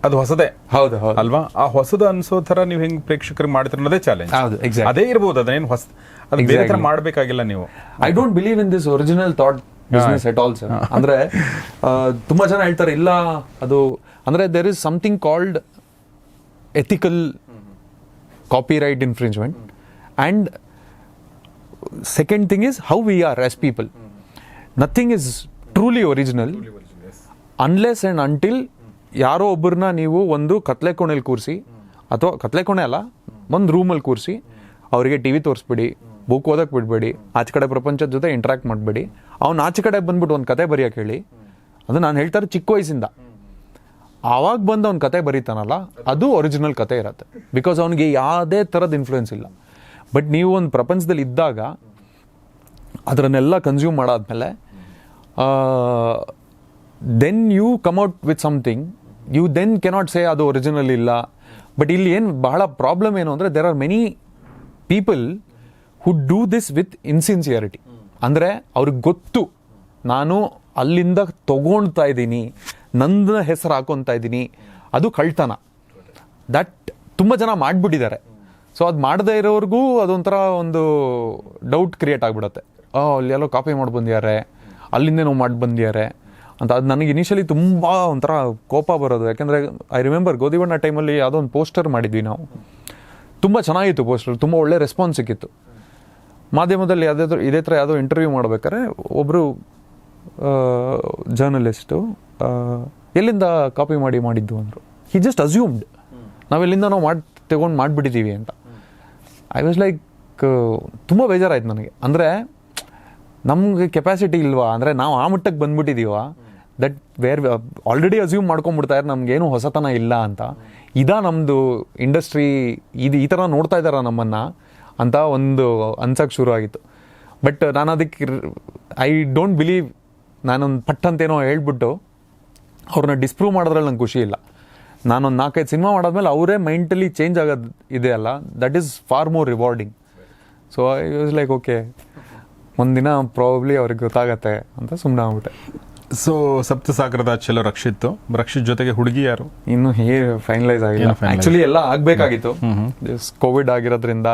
C: ಅದು ಹೊಸದೇ.
B: ಹೌದು
C: ಅಲ್ವಾ? ಆ ಹೊಸದು ಅನ್ಸೋ ಥರ ನೀವು ಹೆಂಗೆ ಪ್ರೇಕ್ಷಕರಿಗೆ ಮಾಡ್ತೀರ ಅನ್ನೋದೇ ಚಾಲೆಂಜ್. ಅದೇ ಇರ್ಬೋದು, ಅದನ್ನೇನು ಅದು ಬೇರೆ ಥರ ಮಾಡಬೇಕಾಗಿಲ್ಲ ನೀವು.
B: I don't believe in this original thought business at all sir. ಅಂದರೆ ತುಂಬ ಜನ ಹೇಳ್ತಾರೆ ಇಲ್ಲ ಅದು, ಅಂದರೆ there is something called ethical copyright infringement. And second thing is how we are as people. Nothing is truly original unless and until ಯಾರೋ ಒಬ್ಬರನ್ನ ನೀವು ಒಂದು ಕತ್ಲೆ ಕೋಣೆಯಲ್ಲಿ ಕೂರಿಸಿ, ಅಥವಾ ಕತ್ಲೆ ಕೋಣೆ ಅಲ್ಲ, ಒಂದು ರೂಮಲ್ಲಿ ಕೂರಿಸಿ ಅವರಿಗೆ ಟಿ ವಿ ತೋರಿಸ್ಬಿಡಿ, ಬುಕ್ ಓದಕ್ಕೆ ಬಿಡಬೇಡಿ, ಆಚೆ ಕಡೆ ಪ್ರಪಂಚದ ಜೊತೆ ಇಂಟ್ರಾಕ್ಟ್ ಮಾಡಬೇಡಿ. ಅವ್ನು ಆಚೆ ಕಡೆ ಬಂದ್ಬಿಟ್ಟು ಒಂದು ಕತೆ ಬರೆಯೋಕೆ ಹೇಳಿ, ಅದು ನಾನು ಹೇಳ್ತಾರೆ ಚಿಕ್ಕ ವಯಸ್ಸಿಂದ ಆವಾಗ ಬಂದು ಅವ್ನ ಕತೆ ಬರೀತಾನಲ್ಲ ಅದು ಒರಿಜಿನಲ್ ಕತೆ ಇರತ್ತೆ. ಬಿಕಾಸ್ ಅವ್ನಿಗೆ ಯಾವುದೇ ಥರದ ಇನ್ಫ್ಲೂಯೆನ್ಸ್ ಇಲ್ಲ. ಬಟ್ ನೀವು ಒಂದು ಪ್ರಪಂಚದಲ್ಲಿ ಇದ್ದಾಗ ಅದರನ್ನೆಲ್ಲ ಕನ್ಸ್ಯೂಮ್ ಮಾಡಾದ್ಮೇಲೆ then you come out with something, you then cannot say ಅದು ಒರಿಜಿನಲ್ ಇಲ್ಲ. ಬಟ್ ಇಲ್ಲಿ ಏನು ಬಹಳ ಪ್ರಾಬ್ಲಮ್ ಏನು ಅಂದರೆ there are many people who do this with insincerity. ಅಂದರೆ ಅವ್ರಿಗೆ ಗೊತ್ತು ನಾನು ಅಲ್ಲಿಂದ ತಗೊಳ್ತಾ ಇದ್ದೀನಿ, ನನ್ನ ಹೆಸರು ಹಾಕೊತಾ ಇದ್ದೀನಿ, ಅದು ಕಳ್ತನ. ದಟ್ ತುಂಬ ಜನ ಮಾಡಿಬಿಟ್ಟಿದ್ದಾರೆ. ಸೊ ಅದು ಮಾಡದೇ ಇರೋರ್ಗೂ ಅದೊಂಥರ ಒಂದು ಡೌಟ್ ಕ್ರಿಯೇಟ್ ಆಗಿಬಿಡುತ್ತೆ. ಅಲ್ಲಿ ಎಲ್ಲೋ ಕಾಪಿ ಮಾಡಿ ಬಂದಿದ್ದಾರೆ, ಅಲ್ಲಿಂದೇನೋ ಮಾಡಿ ಬಂದಿದ್ದಾರೆ ಅಂತ. ಅದು ನನಗೆ ಇನಿಷಿಯಲಿ ತುಂಬ ಒಂಥರ ಕೋಪ ಬರೋದು. ಯಾಕೆಂದರೆ ಐ ರಿಮೆಂಬರ್ ಗೋಧಿಬಣ್ಣ ಟೈಮಲ್ಲಿ ಯಾವುದೋ ಒಂದು ಪೋಸ್ಟರ್ ಮಾಡಿದ್ವಿ ನಾವು. ತುಂಬ ಚೆನ್ನಾಗಿತ್ತು ಪೋಸ್ಟರ್, ತುಂಬ ಒಳ್ಳೆ ರೆಸ್ಪಾನ್ಸ್ ಸಿಕ್ಕಿತ್ತು. ಮಾಧ್ಯಮದಲ್ಲಿ ಇದೇ ಥರ ಯಾವುದೋ ಇಂಟರ್ವ್ಯೂ ಮಾಡ್ಬೇಕಾದ್ರೆ ಒಬ್ಬರು ಜರ್ನಲಿಸ್ಟು ಎಲ್ಲಿಂದ ಕಾಪಿ ಮಾಡಿದ್ದು ಅಂದರು. ಹಿ ಜಸ್ಟ್ ಅಸ್ಯೂಮ್ಡ್ ನಾವೆಲ್ಲಿಂದ ನಾವು ತಗೊಂಡು ಮಾಡಿಬಿಟ್ಟಿದ್ದೀವಿ ಅಂತ. ಐ ವಾಸ್ ಲೈಕ್ ತುಂಬ ಬೇಜಾರಾಯ್ತು ನನಗೆ. ಅಂದರೆ ನಮಗೆ ಕೆಪಾಸಿಟಿ ಇಲ್ವಾ, ಅಂದರೆ ನಾವು ಆ ಮಟ್ಟಕ್ಕೆ ಬಂದ್ಬಿಟ್ಟಿದ್ದೀವ ದಟ್ ವೇರ್ ಆಲ್ರೆಡಿ ಅಸ್ಯೂಮ್ ಮಾಡ್ಕೊಂಡ್ಬಿಡ್ತಾರೆ ನಮಗೇನು ಹೊಸತನ ಇಲ್ಲ ಅಂತ. ನಮ್ಮದು ಇಂಡಸ್ಟ್ರಿ ಈ ಥರ ನೋಡ್ತಾ ಇದ್ದಾರ ನಮ್ಮನ್ನು ಅಂತ ಒಂದು ಅನ್ಸಕ್ಕೆ ಶುರು ಆಗಿತ್ತು. ಬಟ್ ನಾನು ಅದಕ್ಕೆ ಐ ಡೋಂಟ್ ಬಿಲೀವ್ ನಾನೊಂದು ಪಟ್ಟಂತೇನೋ ಹೇಳ್ಬಿಟ್ಟು ಅವ್ರನ್ನ ಡಿಸ್ಪ್ರೂವ್ ಮಾಡೋದ್ರಲ್ಲಿ ನಂಗೆ ಖುಷಿ ಇಲ್ಲ. ನಾನೊಂದು 4-5 ಸಿನಿಮಾ ಮಾಡಾದ್ಮೇಲೆ ಅವರೇ ಮೈಂಟಲಿ ಚೇಂಜ್ ಆಗೋದು ಇದೆ ಅಲ್ಲ, that is for more rewarding. So I was like okay, ಒಂದಿನ ಪ್ರಾಬಬ್ಲಿ ಅವ್ರಿಗೆ ಗೊತ್ತಾಗತ್ತೆ ಅಂತ ಸುಮ್ಮನೆ ಆಗ್ಬಿಟ್ಟೆ.
C: ಸೊ ಸಪ್ತಸಾಗರದ ಚಲೋ ರಕ್ಷಿತ್ ಜೊತೆಗೆ ಹುಡುಗಿ ಯಾರು
B: ಇನ್ನು ಫೈನಲೈಸ್ ಆಗಿಲ್ಲ. ಆ್ಯಕ್ಚುಲಿ ಎಲ್ಲ ಆಗಬೇಕಾಗಿತ್ತು, ಕೋವಿಡ್ ಆಗಿರೋದ್ರಿಂದ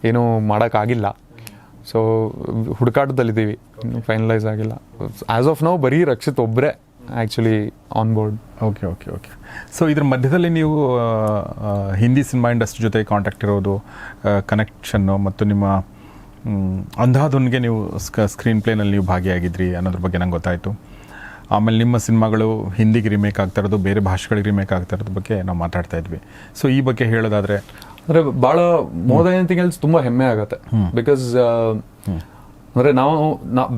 B: ಏನೂ ಮಾಡೋಕ್ಕಾಗಿಲ್ಲ. ಸೊ ಹುಡುಕಾಟದಲ್ಲಿದ್ದೀವಿ, ಇನ್ನು ಫೈನಲೈಸ್ ಆಗಿಲ್ಲ. ಆ್ಯಸ್ ಆಫ್ ನೌ ಬರೀ ರಕ್ಷಿತ್ ಒಬ್ಬರೇ actually on board.
C: Okay. So ಇದ್ರ ಮಧ್ಯದಲ್ಲಿ ನೀವು ಹಿಂದಿ ಸಿನಿಮಾ ಇಂಡಸ್ಟ್ರಿ ಜೊತೆ ಕಾಂಟ್ಯಾಕ್ಟ್ ಇರೋದು, ಕನೆಕ್ಷನ್ನು ಮತ್ತು ನಿಮ್ಮ ಅಂಧಾಧುನ್ಗೆ ನೀವು ಸ್ಕ್ರೀನ್ ಪ್ಲೇನಲ್ಲಿ ನೀವು ಭಾಗಿಯಾಗಿದ್ರಿ ಅನ್ನೋದ್ರ ಬಗ್ಗೆ ನಂಗೆ ಗೊತ್ತಾಯಿತು. ಆಮೇಲೆ ನಿಮ್ಮ ಸಿನಿಮಾಗಳು ಹಿಂದಿಗೆ ರಿಮೇಕ್ ಆಗ್ತಾ ಇರೋದು, ಬೇರೆ ಭಾಷೆಗಳಿಗೆ ರಿಮೇಕ್ ಆಗ್ತಾ ಇರೋದ್ರ ಬಗ್ಗೆ ನಾವು ಮಾತಾಡ್ತಾ ಇದ್ವಿ. ಸೊ ಈ ಬಗ್ಗೆ ಹೇಳೋದಾದರೆ
B: ಅಂದರೆ ಭಾಳ ಮೋರ್ ದೆನ್ ಎನಿಥಿಂಗ್ ಎಲ್ಸ್ ತುಂಬ ಹೆಮ್ಮೆ ಆಗುತ್ತೆ. ಬಿಕಾಸ್ ಅಂದರೆ ನಾವು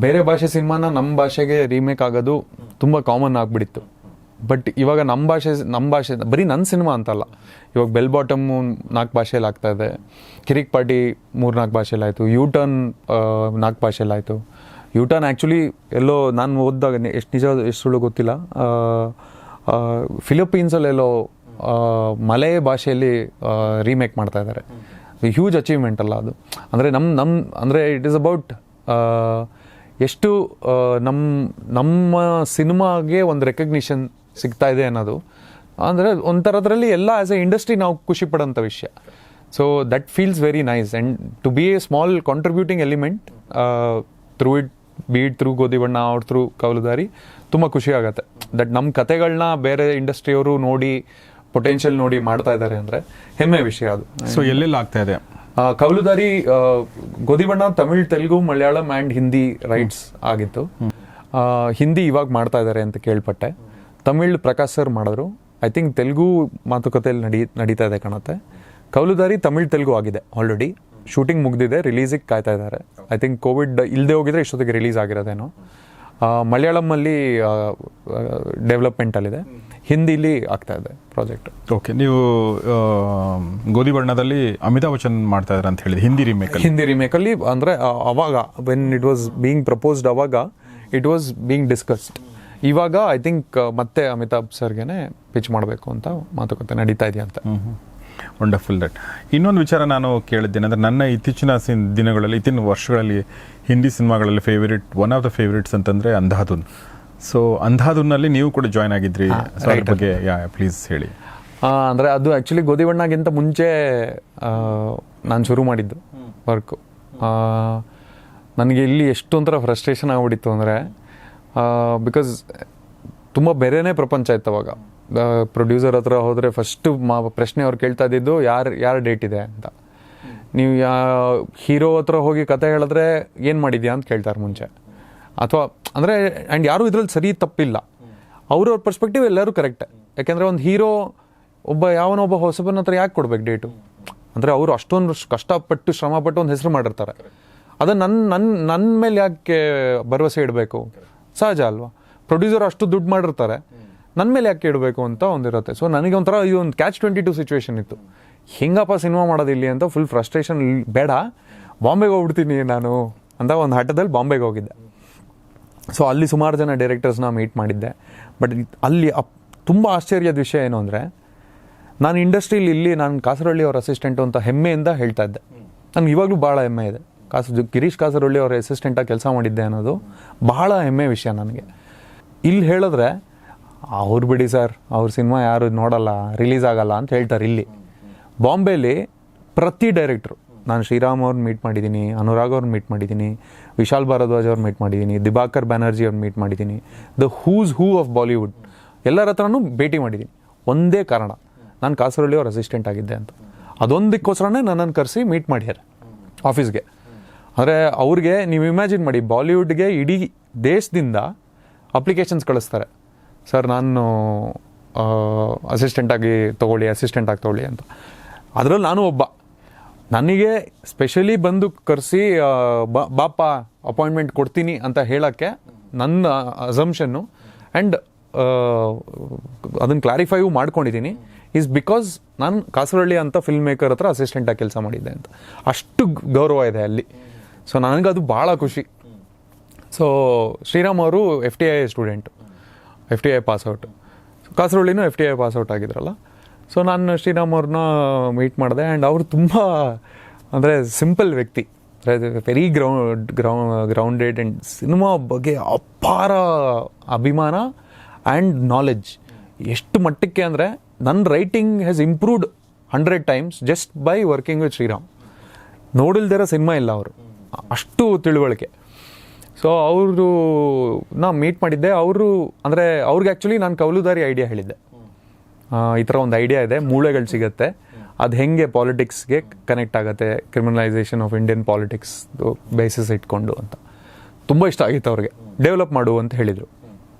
B: ಬೇರೆ ಭಾಷೆ ಸಿನಿಮಾನ ನಮ್ಮ ಭಾಷೆಗೆ ರೀಮೇಕ್ ಆಗೋದು ತುಂಬ ಕಾಮನ್ ಆಗಿಬಿಟ್ಟಿತ್ತು. ಬಟ್ ಇವಾಗ ನಮ್ಮ ಭಾಷೆ ಬರೀ ನನ್ನ ಸಿನಿಮಾ ಅಂತಲ್ಲ, ಇವಾಗ ಬೆಲ್ ಬಾಟಮ್ಮು 4 ಭಾಷೆಯಲ್ಲಿ ಆಗ್ತಾ ಇದೆ, ಕಿರಿಕ್ ಪಾರ್ಟಿ 3-4 ಭಾಷೆಯಲ್ಲಿ ಆಯಿತು, ಯೂ ಟರ್ನ್ 4 ಭಾಷೆಯಲ್ಲಿ ಆಯಿತು. ಯೂ ಟರ್ನ್ ಆ್ಯಕ್ಚುಲಿ ಎಲ್ಲೋ ನಾನು ಓದಿದಾಗ ಎಷ್ಟು ನಿಜ ಎಷ್ಟು ಸುಳ್ಳು ಗೊತ್ತಿಲ್ಲ, ಫಿಲಿಪೀನ್ಸಲ್ಲೆಲ್ಲೋ ಮಲಯ ಭಾಷೆಯಲ್ಲಿ ರೀಮೇಕ್ ಮಾಡ್ತಾ ಇದ್ದಾರೆ. ಹ್ಯೂಜ್ ಅಚೀವ್ಮೆಂಟ್ ಅಲ್ಲ ಅದು. ಅಂದರೆ ಅಂದರೆ ಇಟ್ ಈಸ್ ಅಬೌಟ್ ಎಷ್ಟು ನಮ್ಮ ಸಿನಿಮಾಗೆ ಒಂದು ರೆಕಗ್ನಿಷನ್ ಸಿಗ್ತಾ ಇದೆ ಅನ್ನೋದು. ಅಂದರೆ ಒಂಥರದ್ರಲ್ಲಿ ಎಲ್ಲ ಆ್ಯಸ್ ಎ ಇಂಡಸ್ಟ್ರಿ ನಾವು ಖುಷಿ ಪಡೋಂಥ ವಿಷಯ. So that feels very nice. And to be a small contributing element through through Godhi Banna ಅವ್ರ ಥ್ರೂ ಕವಲುದಾರಿ ತುಂಬ ಖುಷಿ ಆಗುತ್ತೆ. ದಟ್ ನಮ್ಮ ಕತೆಗಳನ್ನ ಬೇರೆ ಇಂಡಸ್ಟ್ರಿಯವರು ನೋಡಿ ಪೊಟೆನ್ಷಿಯಲ್ ನೋಡಿ ಮಾಡ್ತಾ ಇದ್ದಾರೆ ಅಂದರೆ ಹೆಮ್ಮೆ ವಿಷಯ ಅದು.
C: ಸೊ ಎಲ್ಲೆಲ್ಲ ಆಗ್ತಾ ಇದೆ
B: ಕವಲುದಾರಿ? ಗೋಧಿಬಣ್ಣ ತಮಿಳ್, ತೆಲುಗು, ಮಲಯಾಳಂ ಆ್ಯಂಡ್ ಹಿಂದಿ ರೈಟ್ಸ್ ಆಗಿತ್ತು. ಹಿಂದಿ ಇವಾಗ ಮಾಡ್ತಾ ಇದ್ದಾರೆ ಅಂತ ಕೇಳ್ಪಟ್ಟೆ. ತಮಿಳ್ ಪ್ರಕಾಶ್ ಸರ್ ಮಾಡಿದ್ರು. ಐ ಥಿಂಕ್ ತೆಲುಗು ಮಾತುಕತೆಯಲ್ಲಿ ನಡೀತಾ ಇದೆ ಕಾಣುತ್ತೆ. ಕವಲುದಾರಿ ತಮಿಳ್ ತೆಲುಗು ಆಗಿದೆ ಆಲ್ರೆಡಿ, ಶೂಟಿಂಗ್ ಮುಗಿದಿದೆ, ರಿಲೀಸಿಗೆ ಕಾಯ್ತಾ ಇದ್ದಾರೆ. ಐ ಥಿಂಕ್ ಕೋವಿಡ್ ಇಲ್ಲದೆ ಹೋಗಿದ್ರೆ ಇಷ್ಟೊತ್ತಿಗೆ ರಿಲೀಸ್ ಆಗಿರೋದೇನೋ. ಮಲಯಾಳಮಲ್ಲಿ ಡೆವಲಪ್ಮೆಂಟಲ್ಲಿದೆ, ಹಿಂದಿಲಿ ಆಗ್ತಾ ಇದೆ ಪ್ರಾಜೆಕ್ಟ್.
C: ಓಕೆ. ನೀವು ಗೋಧಿಬಣ್ಣದಲ್ಲಿ ಅಮಿತಾಬ್ ಬಚ್ಚನ್ ಮಾಡ್ತಾ ಇದ್ದಾರೆ ಅಂತ ಹೇಳಿದ್ರೆ ಹಿಂದಿ
B: ರಿಮೇಕಲ್ಲಿ ಅಂದರೆ ಅವಾಗ when it was being proposed ಅವಾಗ ಇಟ್ ವಾಸ್ ಬೀಯಿಂಗ್ ಡಿಸ್ಕಸ್ಡ್. ಇವಾಗ ಐ ಥಿಂಕ್ ಮತ್ತೆ ಅಮಿತಾಬ್ ಸರ್ಗೆನೆ ಪಿಚ್ ಮಾಡಬೇಕು ಅಂತ ಮಾತುಕತೆ ನಡೀತಾ ಇದೆ ಅಂತ.
C: ವಂಡರ್ಫುಲ್. ದಟ್ ಇನ್ನೊಂದು ವಿಚಾರ ನಾನು ಕೇಳಿದ್ದೇನೆ ಅಂದರೆ ನನ್ನ ಇತ್ತೀಚಿನ ದಿನಗಳಲ್ಲಿ, ಇತ್ತೀನ ವರ್ಷಗಳಲ್ಲಿ ಹಿಂದಿ ಸಿನಿಮಾಗಳಲ್ಲಿ ಒನ್ ಆಫ್ ದ ಫೇವ್ರೇಟ್ಸ್ ಅಂತಂದರೆ ಅಂಧಾಧುನ್. ಸೊ ಅಂಧಾಧುನ್ನಲ್ಲಿ ನೀವು ಕೂಡ ಜಾಯ್ನ್ ಆಗಿದ್ರಿ, ಸೊ ಅದ್ರ ಬಗ್ಗೆ ಪ್ಲೀಸ್ ಹೇಳಿ.
B: ಅಂದರೆ ಅದು ಆ್ಯಕ್ಚುಲಿ ಗೋಧಿಬಣ್ಣಗಿಂತ ಮುಂಚೆ ನಾನು ಶುರು ಮಾಡಿದ್ದು ವರ್ಕು. ನನಗೆ ಇಲ್ಲಿ ಎಷ್ಟೊಂಥರ ಫ್ರಸ್ಟ್ರೇಷನ್ ಆಗ್ಬಿಟ್ಟಿತ್ತು ಅಂದರೆ, ಬಿಕಾಸ್ ತುಂಬ ಬೇರೆನೇ ಪ್ರಪಂಚ ಇತ್ತು ಅವಾಗ. ಪ್ರೊಡ್ಯೂಸರ್ ಹತ್ರ ಹೋದರೆ ಫಸ್ಟು ಪ್ರಶ್ನೆ ಅವ್ರು ಕೇಳ್ತಾ ಇದ್ದಿದ್ದು ಯಾರ ಡೇಟ್ ಇದೆ ಅಂತ. ನೀವು ಹೀರೋ ಹತ್ರ ಹೋಗಿ ಕತೆ ಹೇಳಿದ್ರೆ ಏನು ಮಾಡಿದ್ಯಾ ಅಂತ ಕೇಳ್ತಾರೆ ಮುಂಚೆ. ಅಥವಾ ಅಂದರೆ ಆ್ಯಂಡ್ ಯಾರೂ ಇದ್ರಲ್ಲಿ ಸರಿ ತಪ್ಪಿಲ್ಲ, ಅವ್ರವ್ರ ಪರ್ಸ್ಪೆಕ್ಟಿವ್ ಎಲ್ಲರೂ ಕರೆಕ್ಟೇ. ಯಾಕೆಂದರೆ ಒಂದು ಹೀರೋ ಯಾವನೊಬ್ಬ ಹೊಸಬನ ಹತ್ರ ಯಾಕೆ ಕೊಡ್ಬೇಕು ಡೇಟು? ಅಂದರೆ ಅವರು ಅಷ್ಟೊಂದು ಕಷ್ಟಪಟ್ಟು ಶ್ರಮಪಟ್ಟು ಒಂದು ಹೆಸರು ಮಾಡಿರ್ತಾರೆ. ಅದನ್ನು ನನ್ನ ಮೇಲೆ ಯಾಕೆ ಭರವಸೆ ಇಡಬೇಕು? ಸಹಜ ಅಲ್ವಾ? ಪ್ರೊಡ್ಯೂಸರ್ ಅಷ್ಟು ದುಡ್ಡು ಮಾಡಿರ್ತಾರೆ, ನನ್ನ ಮೇಲೆ ಯಾಕೆ ಇಡಬೇಕು ಅಂತ ಒಂದಿರುತ್ತೆ. ಸೊ ನನಗೆ ಒಂಥರ ಈ ಒಂದು ಕ್ಯಾಚ್ 22 ಸಿಚುವೇಶನ್ ಇತ್ತು. ಹೆಂಗಪ್ಪ ಸಿನಿಮಾ ಮಾಡೋದಿಲ್ಲಿ ಅಂತ ಫುಲ್ ಫ್ರಸ್ಟ್ರೇಷನ್. ಬೇಡ, ಬಾಂಬೆಗೆ ಹೋಗ್ಬಿಡ್ತೀನಿ ನಾನು ಅಂತ ಒಂದು ಹಠದಲ್ಲಿ ಬಾಂಬೆಗೆ ಹೋಗಿದ್ದೆ. ಸೊ ಅಲ್ಲಿ ಸುಮಾರು ಜನ ಡೈರೆಕ್ಟರ್ಸ್ನ ಮೀಟ್ ಮಾಡಿದ್ದೆ. ಬಟ್ ಅಲ್ಲಿ ತುಂಬ ಆಶ್ಚರ್ಯದ ವಿಷಯ ಏನು ಅಂದರೆ, ನಾನು ಇಂಡಸ್ಟ್ರೀಲಿ ಇಲ್ಲಿ ನಾನು ಕಾಸರಹಳ್ಳಿ ಅವ್ರ ಅಸಿಸ್ಟೆಂಟು ಅಂತ ಹೆಮ್ಮೆಯಿಂದ ಹೇಳ್ತಾ ಇದ್ದೆ. ನನಗೆ ಇವಾಗಲೂ ಭಾಳ ಹೆಮ್ಮೆ ಇದೆ. ಗಿರೀಶ್ ಕಾಸರಹಳ್ಳಿ ಅವರ ಅಸಿಸ್ಟೆಂಟಾಗಿ ಕೆಲಸ ಮಾಡಿದ್ದೆ ಅನ್ನೋದು ಬಹಳ ಹೆಮ್ಮೆ ವಿಷಯ ನನಗೆ. ಇಲ್ಲಿ ಹೇಳಿದ್ರೆ ಅವ್ರು ಬಿಡಿ ಸರ್, ಅವ್ರ ಸಿನಿಮಾ ಯಾರು ನೋಡಲ್ಲ, ರಿಲೀಸ್ ಆಗಲ್ಲ ಅಂತ ಹೇಳ್ತಾರೆ. ಇಲ್ಲಿ ಬಾಂಬೆಲಿ ಪ್ರತಿ ಡೈರೆಕ್ಟ್ರು, ನಾನು ಶ್ರೀರಾಮ್ ಅವ್ರನ್ನ ಮೀಟ್ ಮಾಡಿದ್ದೀನಿ, ಅನುರಾಗ್ ಅವ್ರನ್ನ ಮೀಟ್ ಮಾಡಿದ್ದೀನಿ, ವಿಶಾಲ್ ಭಾರದ್ವಾಜ್ ಅವ್ರನ್ನ ಮೀಟ್ ಮಾಡಿದ್ದೀನಿ, ದಿಬಾಕರ್ ಬ್ಯಾನರ್ಜಿ ಅವ್ರನ್ನ ಮೀಟ್ ಮಾಡಿದ್ದೀನಿ, the who's who of Bollywood ಎಲ್ಲರ ಹತ್ರನೂ ಭೇಟಿ ಮಾಡಿದ್ದೀನಿ. ಒಂದೇ ಕಾರಣ, ನಾನು ಕಾಸರಹಳ್ಳಿ ಅವ್ರ ಅಸಿಸ್ಟೆಂಟ್ ಆಗಿದ್ದೆ ಅಂತ. ಅದೊಂದಕ್ಕೋಸ್ಕರನೇ ನನ್ನನ್ನು ಕರೆಸಿ ಮೀಟ್ ಮಾಡ್ಯಾರ ಆಫೀಸ್ಗೆ. ಅಂದರೆ ಅವ್ರಿಗೆ ನೀವು ಇಮ್ಯಾಜಿನ್ ಮಾಡಿ, ಬಾಲಿವುಡ್ಗೆ ಇಡೀ ದೇಶದಿಂದ ಅಪ್ಲಿಕೇಶನ್ಸ್ ಕಳಿಸ್ತಾರೆ, ಸರ್ ನಾನು ಅಸಿಸ್ಟೆಂಟಾಗಿ ತೊಗೊಳ್ಳಿ ಅಂತ. ಅದರಲ್ಲಿ ನಾನು ಒಬ್ಬ. ನನಗೆ ಸ್ಪೆಷಲಿ ಬಂದು ಕರೆಸಿ ಬಾಪ ಅಪಾಯಿಂಟ್ಮೆಂಟ್ ಕೊಡ್ತೀನಿ ಅಂತ ಹೇಳೋಕ್ಕೆ ನನ್ನ ಅಸಂಪ್ಷನ್ನು ಆ್ಯಂಡ್ ಅದನ್ನು ಕ್ಲಾರಿಫೈಯೂ ಮಾಡ್ಕೊಂಡಿದ್ದೀನಿ ಈಸ್ ಬಿಕಾಸ್ ನಾನು ಕಾಸರಹಳ್ಳಿ ಅಂತ ಫಿಲ್ಮ್ ಮೇಕರ್ ಹತ್ರ ಅಸಿಸ್ಟೆಂಟಾಗಿ ಕೆಲಸ ಮಾಡಿದ್ದೆ ಅಂತ. ಅಷ್ಟು ಗೌರವ ಇದೆ ಅಲ್ಲಿ. ಸೊ ನನಗದು ಭಾಳ ಖುಷಿ. ಸೊ ಶ್ರೀರಾಮ್ ಅವರು FTI ಸ್ಟೂಡೆಂಟು, FTI ಪಾಸ್ಔಟ್. ಕಾಸರಹಳ್ಳಿನೂ FTI ಪಾಸ್ಔಟ್ ಆಗಿದ್ರಲ್ಲ. ಸೊ ನಾನು ಶ್ರೀರಾಮ್ ಅವ್ರನ್ನ ಮೀಟ್ ಮಾಡಿದೆ. ಆ್ಯಂಡ್ ಅವರು ತುಂಬ ಅಂದರೆ ಸಿಂಪಲ್ ವ್ಯಕ್ತಿ, ವೆರಿ ಗ್ರೌಂಡೆಡ್ ಆ್ಯಂಡ್ ಸಿನಿಮಾ ಬಗ್ಗೆ ಅಪಾರ ಅಭಿಮಾನ ಆ್ಯಂಡ್ ನಾಲೆಡ್ಜ್. ಎಷ್ಟು ಮಟ್ಟಕ್ಕೆ ಅಂದರೆ ನನ್ನ writing has improved 100 times just by working with Sriram. ನೋಡಿಲ್ದಿರೋ ಸಿನಿಮಾ ಇಲ್ಲ ಅವರು, ಅಷ್ಟು ತಿಳುವಳಿಕೆ. ಸೊ ಅವರು ನಾ ಮೀಟ್ ಮಾಡಿದ್ದೆ. ಅವರು ಅಂದರೆ ಅವ್ರಿಗೆ ಆ್ಯಕ್ಚುಲಿ ನಾನು ಕೌಲುದಾರಿ ಐಡಿಯಾ ಹೇಳಿದ್ದೆ. ಈ ಥರ ಒಂದು ಐಡಿಯಾ ಇದೆ, ಮೂಳೆಗಳು ಸಿಗುತ್ತೆ, ಅದು ಹೆಂಗೆ ಪಾಲಿಟಿಕ್ಸ್ಗೆ ಕನೆಕ್ಟ್ ಆಗುತ್ತೆ, criminalisation of Indian politics basis ಇಟ್ಕೊಂಡು ಅಂತ. ತುಂಬ ಇಷ್ಟ ಆಗಿತ್ತು ಅವ್ರಿಗೆ. ಡೆವಲಪ್ ಮಾಡು ಅಂತ ಹೇಳಿದರು.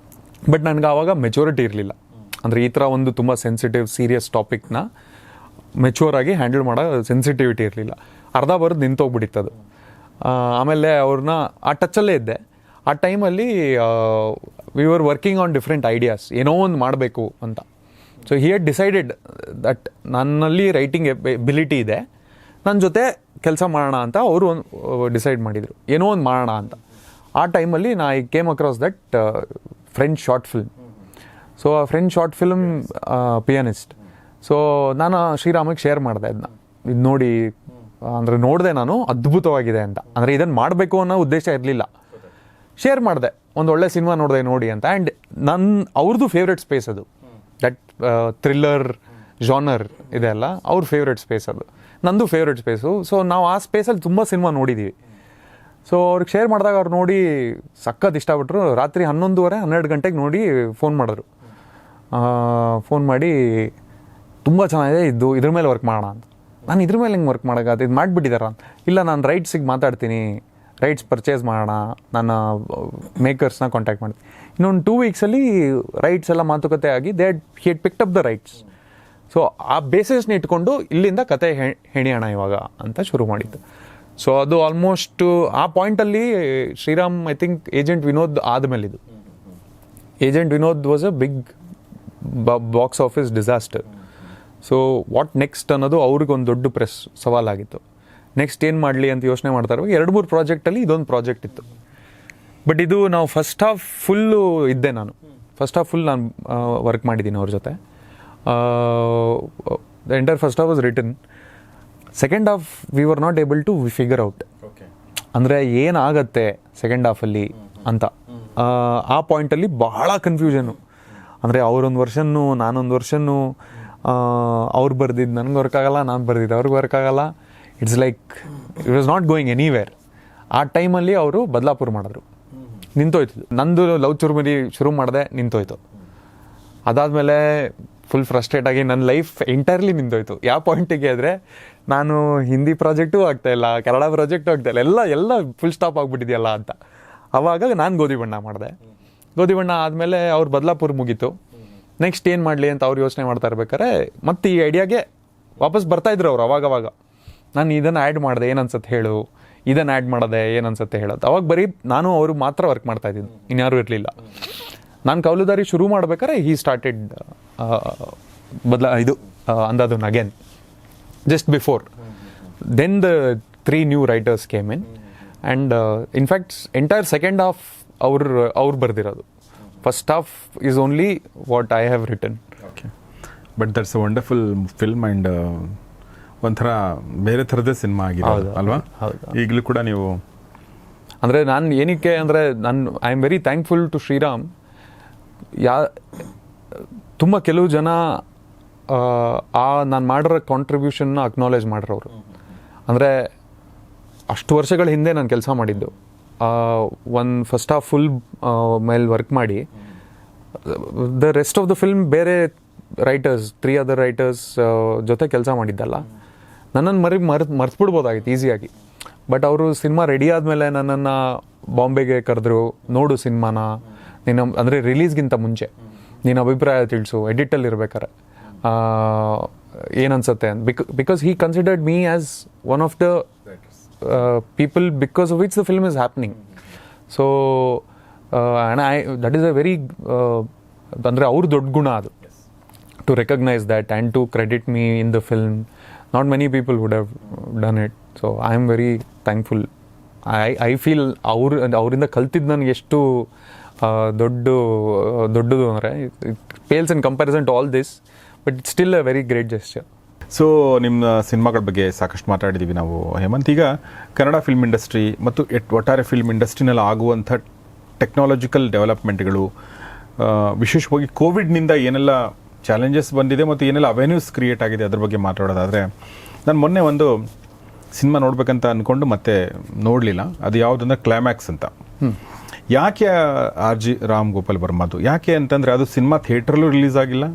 B: ಬಟ್ ನನಗೆ ಆವಾಗ ಮೆಚೂರಿಟಿ ಇರಲಿಲ್ಲ. ಅಂದರೆ ಈ ಥರ ಒಂದು ತುಂಬ ಸೆನ್ಸಿಟಿವ್ ಸೀರಿಯಸ್ ಟಾಪಿಕ್ನ ಮೆಚೂರಾಗಿ ಹ್ಯಾಂಡಲ್ ಮಾಡೋ ಸೆನ್ಸಿಟಿವಿಟಿ ಇರಲಿಲ್ಲ. ಅರ್ಧ ಬರೋದು ನಿಂತೋಗ್ಬಿಟ್ಟಿತ್ತದು. ಆಮೇಲೆ ಅವ್ರನ್ನ ಆ ಟಚ್ಚಲ್ಲೇ ಇದ್ದೆ. ಆ ಟೈಮಲ್ಲಿ we were working on different ideas, ಏನೋ ಒಂದು ಮಾಡಬೇಕು ಅಂತ. So he had decided that ನನ್ನಲ್ಲಿ ರೈಟಿಂಗ್ ಎಬಿಲಿಟಿ ಇದೆ, ನನ್ನ ಜೊತೆ ಕೆಲಸ ಮಾಡೋಣ ಅಂತ ಅವರು ಡಿಸೈಡ್ ಮಾಡಿದರು, ಏನೋ ಒಂದು ಮಾಡೋಣ ಅಂತ. ಆ ಟೈಮಲ್ಲಿ I came across that French short film. So ಆ ಫ್ರೆಂಚ್ ಶಾರ್ಟ್ ಫಿಲ್ಮ್ ಪಿಯಾನಿಸ್ಟ್. ಸೊ ನಾನು ಶ್ರೀರಾಮಿಗೆ ಶೇರ್ ಮಾಡಿದೆ ಅದನ್ನ. ಇದು ನೋಡಿ ಅಂದರೆ ನೋಡಿದೆ ನಾನು, ಅದ್ಭುತವಾಗಿದೆ ಅಂತ. ಅಂದರೆ ಇದನ್ನು ಮಾಡಬೇಕು ಅನ್ನೋ ಉದ್ದೇಶ ಇರಲಿಲ್ಲ, ಶೇರ್ ಮಾಡಿದೆ. ಒಂದು ಒಳ್ಳೆ ಸಿನಿಮಾ ನೋಡಿದೆ ನೋಡಿ ಅಂತ. ಆ್ಯಂಡ್ ಅವ್ರದ್ದು ಫೇವ್ರೆಟ್ ಸ್ಪೇಸ್ ಅದು, ದಟ್ ಥ್ರಿಲ್ಲರ್ ಜಾನರ್ ಇದೆ ಅಲ್ಲ, ಅವ್ರ ಫೇವ್ರೆಟ್ ಸ್ಪೇಸ್ ಅದು, ನಂದು ಫೇವ್ರೆಟ್ ಸ್ಪೇಸು. ಸೊ ನಾವು ಆ ಸ್ಪೇಸಲ್ಲಿ ತುಂಬ ಸಿನಿಮಾ ನೋಡಿದ್ದೀವಿ. ಸೊ ಅವ್ರಿಗೆ ಶೇರ್ ಮಾಡಿದಾಗ ಅವ್ರು ನೋಡಿ ಸಖತ್ ಇಷ್ಟಪಟ್ಟರು. ರಾತ್ರಿ 11:30-12 ಗಂಟೆಗೆ ನೋಡಿ ಫೋನ್ ಮಾಡಿದ್ರು. ಫೋನ್ ಮಾಡಿ ತುಂಬ ಚೆನ್ನಾಗಿದೆ, ಇದ್ರ ಮೇಲೆ ವರ್ಕ್ ಮಾಡೋಣ ಅಂತ. ನಾನು ಇದ್ರ ಮೇಲೆ ಹೆಂಗೆ ವರ್ಕ್ ಮಾಡೋಕ್ಕಾಗತ್ತೆ, ಇದು ಮಾಡಿಬಿಟ್ಟಿದಾರ ಅಂತ. ಇಲ್ಲ, ನಾನು ರೈಟ್ಸಿಗೆ ಮಾತಾಡ್ತೀನಿ, ರೈಟ್ಸ್ ಪರ್ಚೇಸ್ ಮಾಡೋಣ, ನನ್ನ ಮೇಕರ್ಸ್ನ ಕಾಂಟ್ಯಾಕ್ಟ್ ಮಾಡ್ತೀನಿ. ಇನ್ನೊಂದು 2 ವೀಕ್ಸಲ್ಲಿ ರೈಟ್ಸ್ ಎಲ್ಲ ಮಾತುಕತೆ ಆಗಿ he had picked up the rights. So ಆ ಬೇಸಿಸ್ನ ಇಟ್ಕೊಂಡು ಇಲ್ಲಿಂದ ಕತೆ ಹೆಣಿಯೋಣ ಇವಾಗ ಅಂತ ಶುರು ಮಾಡಿದ್ದು. ಸೊ ಅದು ಆಲ್ಮೋಸ್ಟ್ ಆ ಪಾಯಿಂಟಲ್ಲಿ Sriram I think agent Vinod ಆದಮೇಲಿದು. Agent Vinod was a big box office disaster. So what next ಅನ್ನೋದು ಅವ್ರಿಗೊಂದು ದೊಡ್ಡ ಸವಾಲಾಗಿತ್ತು. ನೆಕ್ಸ್ಟ್ ಏನು ಮಾಡಲಿ ಅಂತ ಯೋಚನೆ ಮಾಡ್ತಾರೆ. 2-3 ಪ್ರಾಜೆಕ್ಟಲ್ಲಿ ಇದೊಂದು ಪ್ರಾಜೆಕ್ಟ್ ಇತ್ತು. ಬಟ್ ಇದು ನಾವು ಫಸ್ಟ್ ಹಾಫ್ ಫುಲ್ಲು ಇದ್ದೆ ನಾನು. ಫಸ್ಟ್ ಹಾಫ್ ಫುಲ್ ನಾನು ವರ್ಕ್ ಮಾಡಿದ್ದೀನಿ ಅವ್ರ ಜೊತೆ. The entire first half was written. Second half we were not able to figure out, ಅಂದರೆ ಏನಾಗತ್ತೆ ಸೆಕೆಂಡ್ ಹಾಫಲ್ಲಿ ಅಂತ. ಆ ಪಾಯಿಂಟಲ್ಲಿ ಬಹಳ ಕನ್ಫ್ಯೂಷನ್ನು. ಅಂದರೆ ಅವರೊಂದು ವರ್ಷನ್ನು, ನಾನೊಂದು ವರ್ಷನ್ನು, ಅವ್ರು ಬರ್ದಿದ್ದು ನನಗೆ ವರ್ಕ್ ಆಗಲ್ಲ, ನಾನು ಬರ್ದಿದ್ದು ಅವ್ರಿಗೆ ವರ್ಕ್ ಆಗಲ್ಲ. It's like it was not going anywhere. ಆ ಟೈಮಲ್ಲಿ ಅವರು ಬದಲಾಪುರ ಮಾಡಿದ್ರು, ನಿಂತೋಯ್ತು. ನಂದು ಲವ್ ಚುರುಮುರಿ ಶುರು ಮಾಡಿದೆ, ನಿಂತೋಯ್ತು. ಅದಾದಮೇಲೆ ಫುಲ್ ಫ್ರಸ್ಟ್ರೇಟ್ ಆಗಿ ನನ್ನ ಲೈಫ್ ಎಂಟೈರ್ಲಿ ನಿಂತೋಯ್ತು. ಯಾವ ಪಾಯಿಂಟಿಗೆ ಅಂದರೆ ನಾನು ಹಿಂದಿ ಪ್ರಾಜೆಕ್ಟು ಆಗ್ತಾಯಿಲ್ಲ, ಕನ್ನಡ ಪ್ರಾಜೆಕ್ಟು ಆಗ್ತಾಯಿಲ್ಲ, ಎಲ್ಲ ಫುಲ್ ಸ್ಟಾಪ್ ಆಗಿಬಿಟ್ಟಿದೆಯಲ್ಲ ಅಂತ. ಆವಾಗ ನಾನು ಗೋಧಿ ಬಣ್ಣ ಮಾಡಿದೆ. ಗೋಧಿ ಬಣ್ಣ ಆದಮೇಲೆ ಅವ್ರು ಬದಲಾಪುರ ಮುಗೀತು. ನೆಕ್ಸ್ಟ್ ಏನು ಮಾಡಲಿ ಅಂತ ಅವ್ರು ಯೋಚನೆ ಮಾಡ್ತಾ ಇರ್ಬೇಕಾದ್ರೆ ಮತ್ತೆ ಈ ಐಡಿಯಾಗೆ ವಾಪಸ್ ಬರ್ತಾಯಿದ್ರು ಅವ್ರು ಅವಾಗವಾಗ. ನಾನು ಇದನ್ನು ಆ್ಯಡ್ ಮಾಡಿದೆ ಏನನ್ಸುತ್ತೆ ಹೇಳು, ಇದನ್ನು ಆ್ಯಡ್ ಮಾಡೋದೆ ಏನನ್ಸುತ್ತೆ ಹೇಳೋದು. ಅವಾಗ ಬರೀ ನಾನು ಅವರು ಮಾತ್ರ ವರ್ಕ್ ಮಾಡ್ತಾ ಇದ್ದೀನಿ, ಇನ್ಯಾರೂ ಇರಲಿಲ್ಲ. ನಾನು ಕೌಲುದಾರಿ ಶುರು ಮಾಡ್ಬೇಕಾದ್ರೆ he started Andhadhun again just before. Then the 3 new writers came in and in fact entire second half ಅವ್ರು ಬರ್ದಿರೋದು. First half is only what I have written.
C: Okay, but that's a wonderful film and ಒಂಥರ ಬೇರೆ ಥರದೇ cinema ಆಗಿದೆ ಅಲ್ವಾ? ಈಗಲೂ ಕೂಡ ನೀವು
B: ಅಂದರೆ ನಾನು ಏನಕ್ಕೆ ಅಂದರೆ I am very thankful to Sriram. ತುಂಬ ಕೆಲವು ಜನ ನಾನು ಮಾಡಿರೋ ಕಾಂಟ್ರಿಬ್ಯೂಷನ್ನ ಅಕ್ನಾಲೇಜ್ ಮಾಡಿರೋರು. ಅಂದರೆ ಅಷ್ಟು ವರ್ಷಗಳ ಹಿಂದೆ ನಾನು ಕೆಲಸ ಮಾಡಿದ್ದು, ಒಂದು ಫಸ್ಟ್ ಹಾಫ್ ಫುಲ್ ಮೇಲೆ ವರ್ಕ್ ಮಾಡಿ the rest of the film ಬೇರೆ ರೈಟರ್ಸ್ 3 other ರೈಟರ್ಸ್ ಜೊತೆ ಕೆಲಸ ಮಾಡಿದ್ದಲ್ಲ. ನನ್ನನ್ನು ಮರ್ತ್ಬಿಡ್ಬೋದಾಗಿತ್ತು ಈಸಿಯಾಗಿ. ಬಟ್ ಅವರು ಸಿನಿಮಾ ರೆಡಿ ಆದಮೇಲೆ ನನ್ನನ್ನು ಬಾಂಬೆಗೆ ಕರೆದ್ರು, ನೋಡು ಸಿನಿಮಾನ ನೀನು, ಅಂದರೆ ರಿಲೀಸ್ಗಿಂತ ಮುಂಚೆ ನೀನು ಅಭಿಪ್ರಾಯ ತಿಳಿಸು ಎಡಿಟಲ್ಲಿ ಇರ್ಬೇಕಾರೆ ಏನನ್ಸುತ್ತೆ ಅಂತ. Because he considered me as one of the people because of which the film is happening. So and that is a very ಅಂದರೆ ಅವ್ರ ದೊಡ್ಡ ಗುಣ ಅದು, to recognize that and to credit me in the film. Not many people would have done it. So I am very thankful. I feel ಅವರಿಂದ ಕಲ್ತಿದ್ದು ನನಗೆ ಎಷ್ಟು ದೊಡ್ಡದು ಅಂದರೆ it pales in comparison to all this, but it's still a very great gesture.
C: So ನಿಮ್ಮ ಸಿನಿಮಾಗಳ ಬಗ್ಗೆ ಸಾಕಷ್ಟು ಮಾತಾಡಿದ್ದೀವಿ ನಾವು ಹೇಮಂತ್. ಈಗ ಕನ್ನಡ ಫಿಲ್ಮ್ ಇಂಡಸ್ಟ್ರಿ ಮತ್ತು ಒಟ್ಟಾರೆ ಫಿಲ್ಮ್ ಇಂಡಸ್ಟ್ರಿನಲ್ಲಿ ಆಗುವಂಥ ಟೆಕ್ನಾಲಜಿಕಲ್ ಡೆವಲಪ್ಮೆಂಟ್ಗಳು, ವಿಶೇಷವಾಗಿ ಕೋವಿಡ್ನಿಂದ ಏನೆಲ್ಲ ಚಾಲೆಂಜಸ್ ಬಂದಿದೆ ಮತ್ತು ಏನೆಲ್ಲ ಅವೆನ್ಯೂಸ್ ಕ್ರಿಯೇಟ್ ಆಗಿದೆ ಅದ್ರ ಬಗ್ಗೆ ಮಾತಾಡೋದಾದರೆ, ನಾನು ಮೊನ್ನೆ ಒಂದು ಸಿನಿಮಾ ನೋಡ್ಬೇಕಂತ ಅಂದ್ಕೊಂಡು ಮತ್ತೆ ನೋಡಲಿಲ್ಲ. ಅದು ಯಾವುದಂದ್ರೆ ಕ್ಲೈಮ್ಯಾಕ್ಸ್ ಅಂತ. ಯಾಕೆ ಆರ್ ಜಿ ರಾಮ್ ಗೋಪಾಲ್ ವರ್ಮಾದು ಯಾಕೆ ಅಂತಂದರೆ ಅದು ಸಿನಿಮಾ ಥಿಯೇಟ್ರಲ್ಲೂ ರಿಲೀಸ್ ಆಗಿಲ್ಲ,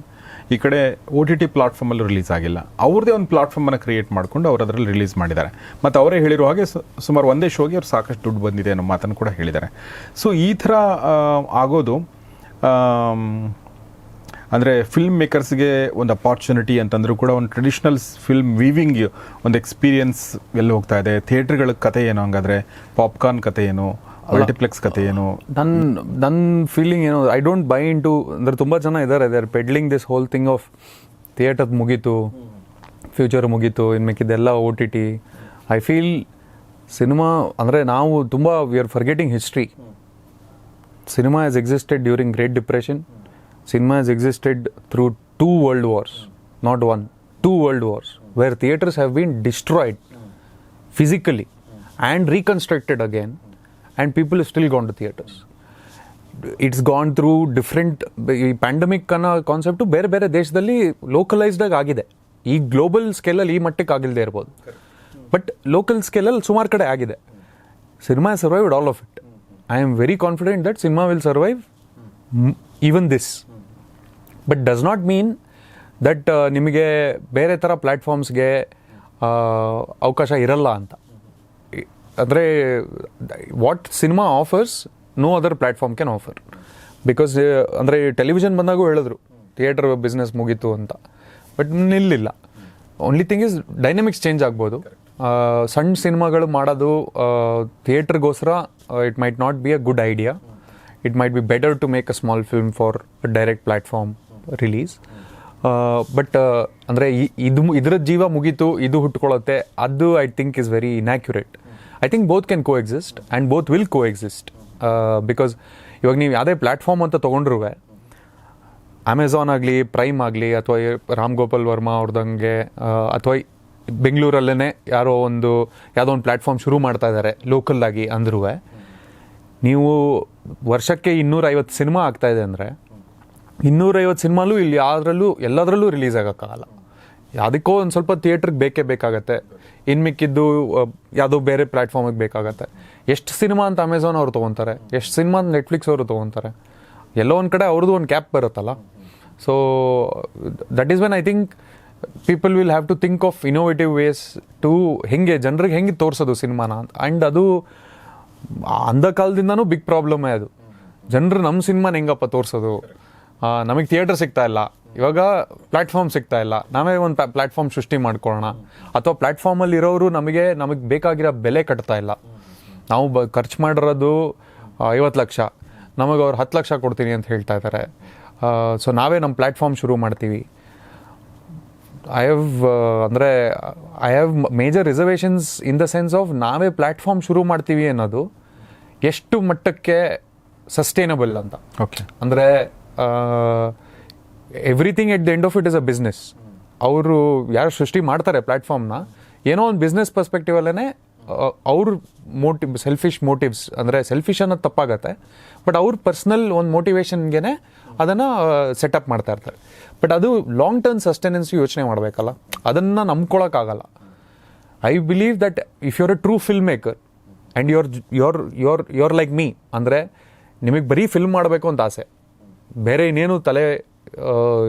C: ಈ ಕಡೆ OTT ಪ್ಲಾಟ್ಫಾರ್ಮಲ್ಲೂ ರಿಲೀಸ್ ಆಗಿಲ್ಲ. ಅವ್ರದ್ದೇ ಒಂದು ಪ್ಲಾಟ್ಫಾರ್ಮನ್ನು ಕ್ರಿಯೇಟ್ ಮಾಡಿಕೊಂಡು ಅವ್ರು ಅದರಲ್ಲಿ ರಿಲೀಸ್ ಮಾಡಿದ್ದಾರೆ. ಮತ್ತು ಅವರೇ ಹೇಳಿರೋ ಹಾಗೆ ಸುಮಾರು ಒಂದೇ ಶೋಗೆ ಅವ್ರು ಸಾಕಷ್ಟು ದುಡ್ಡು ಬಂದಿದೆ ಅನ್ನೋ ಮಾತನ್ನು ಕೂಡ ಹೇಳಿದ್ದಾರೆ. ಸೊ ಈ ಥರ ಆಗೋದು ಅಂದರೆ ಫಿಲ್ಮ್ ಮೇಕರ್ಸ್ಗೆ ಒಂದು ಅಪಾರ್ಚುನಿಟಿ ಅಂತಂದರೂ ಕೂಡ ಒಂದು ಟ್ರೆಡಿಷ್ನಲ್ ಫಿಲ್ಮ್ ವೀವಿಂಗ್ ಒಂದು ಎಕ್ಸ್ಪೀರಿಯನ್ಸ್ ಎಲ್ಲಿ ಹೋಗ್ತಾ ಇದೆ. ಥಿಯೇಟ್ರ್ಗಳ ಕತೆ ಏನು, ಹಂಗಾದರೆ ಪಾಪ್ಕಾರ್ನ್ ಕತೆ ಏನು, ಮಲ್ಟಿಪ್ಲೆಕ್ಸ್ ಕತೆ ಏನು?
B: ನನ್ನ ಫೀಲಿಂಗ್ ಏನು, I don't buy into, ಅಂದರೆ ತುಂಬ ಜನ ಇದ್ದಾರೆ they are peddling this whole thing of theatre ಮುಗೀತು, ಫ್ಯೂಚರ್ ಮುಗೀತು, ಇನ್ನು ಮಿಕ್ಕಿದ್ದೆಲ್ಲ OTT. ಐ ಫೀಲ್ ಸಿನಿಮಾ ಅಂದರೆ ನಾವು ತುಂಬ we are forgetting history. Cinema has existed during great depression. Cinema has existed through 2 world wars, not 1, 2 world wars, where theatres have been destroyed physically and reconstructed again. And people have still gone to theatres. It's gone through different, ಈ pandemic ಅನ್ನೋ concept ಬೇರೆ ಬೇರೆ ದೇಶದಲ್ಲಿ ಲೋಕಲೈಸ್ಡಾಗಿ ಆಗಿದೆ. ಈ global ಸ್ಕೇಲಲ್ಲಿ ಈ ಮಟ್ಟಕ್ಕೆ ಆಗಿಲ್ಲದೆ ಇರ್ಬೋದು, ಬಟ್ ಲೋಕಲ್ ಸ್ಕೇಲಲ್ಲಿ ಸುಮಾರು ಕಡೆ ಆಗಿದೆ. Cinema survived all of it. I am very confident that cinema will survive even this. But does not mean that ನಿಮಗೆ ಬೇರೆ ಥರ ಪ್ಲ್ಯಾಟ್ಫಾರ್ಮ್ಸ್ಗೆ ಅವಕಾಶ ಇರಲ್ಲ ಅಂತ. ಅಂದರೆ what cinema offers no other platform can offer. Because ಅಂದರೆ ಟೆಲಿವಿಷನ್ ಬಂದಾಗೂ ಹೇಳಿದ್ರು ಥಿಯೇಟರ್ ಬಿಸ್ನೆಸ್ ಮುಗೀತು ಅಂತ, ಬಟ್ ನಿಲ್ಲಿಲ್ಲ. Only thing is dynamics change ಆಗ್ಬೋದು. ಸಣ್ಣ ಸಿನಿಮಾಗಳು ಮಾಡೋದು ಥಿಯೇಟ್ರಿಗೋಸ್ಕರ it might not be a good idea. It might be better to make a small film for direct platform release. But ಅಂದರೆ ಇದರ ಜೀವ ಮುಗೀತು, ಇದು ಹುಟ್ಕೊಳ್ಳುತ್ತೆ, ಅದು I think is very inaccurate. I think both can coexist and both will coexist because ಇವಾಗ ನೀವು ಯಾವುದೇ ಪ್ಲ್ಯಾಟ್ಫಾರ್ಮ್ ಅಂತ ತೊಗೊಂಡ್ರೂ, ಅಮೆಝಾನ್ ಆಗಲಿ, ಪ್ರೈಮ್ ಆಗಲಿ, ಅಥವಾ ರಾಮ್ ಗೋಪಾಲ್ ವರ್ಮಾ ಅವ್ರದಂಗೆ, ಅಥವಾ ಬೆಂಗಳೂರಲ್ಲೇ ಯಾವುದೋ ಒಂದು ಪ್ಲ್ಯಾಟ್ಫಾರ್ಮ್ ಶುರು ಮಾಡ್ತಾ ಇದ್ದಾರೆ ಲೋಕಲ್ಲಾಗಿ ಅಂದ್ರೂ, ನೀವು ವರ್ಷಕ್ಕೆ 250 ಸಿನಿಮಾ ಆಗ್ತಾಯಿದೆ ಅಂದರೆ 250 ಸಿನಿಮಾಲೂ ಇಲ್ಲಿ ಎಲ್ಲದರಲ್ಲೂ ರಿಲೀಸ್ ಆಗೋಕ್ಕಾಗಲ್ಲ. ಯಾವುದಕ್ಕೋ ಒಂದು ಸ್ವಲ್ಪ ಥಿಯೇಟ್ರಿಗೆ ಬೇಕೇ ಬೇಕಾಗತ್ತೆ, ಇನ್ನು ಮಿಕ್ಕಿದ್ದು ಯಾವುದೋ ಬೇರೆ ಪ್ಲ್ಯಾಟ್ಫಾರ್ಮಿಗೆ ಬೇಕಾಗತ್ತೆ. ಎಷ್ಟು ಸಿನಿಮಾ ಅಂತ ಅಮೆಝಾನ್ ಅವ್ರು ತೊಗೊತಾರೆ, ಎಷ್ಟು ಸಿನಿಮಾ ಅಂತ ನೆಟ್ಫ್ಲಿಕ್ಸ್ ಅವರು ತೊಗೊತಾರೆ, ಎಲ್ಲೋ ಒಂದು ಕಡೆ ಅವ್ರದ್ದು ಒಂದು ಕ್ಯಾಪ್ ಬರುತ್ತಲ್ಲ. So that is when I think people will have to think of innovative ways to ಜನರಿಗೆ ಹೆಂಗೆ ತೋರಿಸೋದು ಸಿನಿಮಾನ ಅಂತ. ಆ್ಯಂಡ್ ಅದು ಅಂದ ಕಾಲದಿಂದನೂ ಬಿಗ್ ಪ್ರಾಬ್ಲಮ್ಮೇ ಅದು. ಜನರು ನಮ್ಮ ಸಿನಿಮಾನ ಹೆಂಗಪ್ಪ ತೋರಿಸೋದು, ನಮಗೆ ಥಿಯೇಟರ್ ಸಿಗ್ತಾ ಇಲ್ಲ, ಇವಾಗ ಪ್ಲ್ಯಾಟ್ಫಾರ್ಮ್ ಸಿಗ್ತಾ ಇಲ್ಲ, ನಾವೇ ಒಂದು ಪ್ಲ್ಯಾಟ್ಫಾರ್ಮ್ ಸೃಷ್ಟಿ ಮಾಡ್ಕೊಳ್ಳೋಣ. ಅಥವಾ ಪ್ಲ್ಯಾಟ್ಫಾರ್ಮಲ್ಲಿ ಇರೋರು ನಮಗೆ ಬೇಕಾಗಿರೋ ಬೆಲೆ ಕಟ್ತಾ ಇಲ್ಲ. ನಾವು ಖರ್ಚು ಮಾಡಿರೋದು 50 ಲಕ್ಷ, ನಮಗೆ ಅವ್ರು 10 ಲಕ್ಷ ಕೊಡ್ತೀನಿ ಅಂತ ಹೇಳ್ತಾ ಇದ್ದಾರೆ. ಸೊ ನಾವೇ ನಮ್ಮ ಪ್ಲ್ಯಾಟ್ಫಾರ್ಮ್ ಶುರು ಮಾಡ್ತೀವಿ. I have major reservations in the sense of ನಾವೇ ಪ್ಲ್ಯಾಟ್ಫಾರ್ಮ್ ಶುರು ಮಾಡ್ತೀವಿ ಅನ್ನೋದು ಎಷ್ಟು ಮಟ್ಟಕ್ಕೆ ಸಸ್ಟೈನಬಲ್ ಅಂತ.
C: ಓಕೆ,
B: ಅಂದರೆ everything at the end of it is a business. ಅವರು ಯಾರು ಸೃಷ್ಟಿ ಮಾಡ್ತಾರೆ ಪ್ಲ್ಯಾಟ್ಫಾರ್ಮ್ನ, ಏನೋ ಒಂದು ಬಿಸ್ನೆಸ್ ಪರ್ಸ್ಪೆಕ್ಟಿವಲ್ಲೇ ಅವ್ರ ಸೆಲ್ಫಿಶ್ ಮೋಟಿವ್ಸ್, ಅಂದರೆ ಸೆಲ್ಫಿಶ್ ಅನ್ನೋದು ತಪ್ಪಾಗತ್ತೆ, ಬಟ್ ಅವ್ರ ಪರ್ಸ್ನಲ್ ಒಂದು ಮೋಟಿವೇಶನ್ಗೆ ಅದನ್ನು ಸೆಟಪ್ ಮಾಡ್ತಾ ಇರ್ತಾರೆ. ಬಟ್ ಅದು ಲಾಂಗ್ ಟರ್ಮ್ ಸಸ್ಟೆನೆನ್ಸ್ ಯೋಚನೆ ಮಾಡಬೇಕಲ್ಲ, ಅದನ್ನು ನಂಬ್ಕೊಳಕ್ಕಾಗಲ್ಲ. I believe that if you're a true film maker and you're like me, ಅಂದರೆ ನಿಮಗೆ ಬರೀ ಫಿಲ್ಮ್ ಮಾಡಬೇಕು ಅಂತ ಆಸೆ, ಬೇರೆ ಇನ್ನೇನು ತಲೆ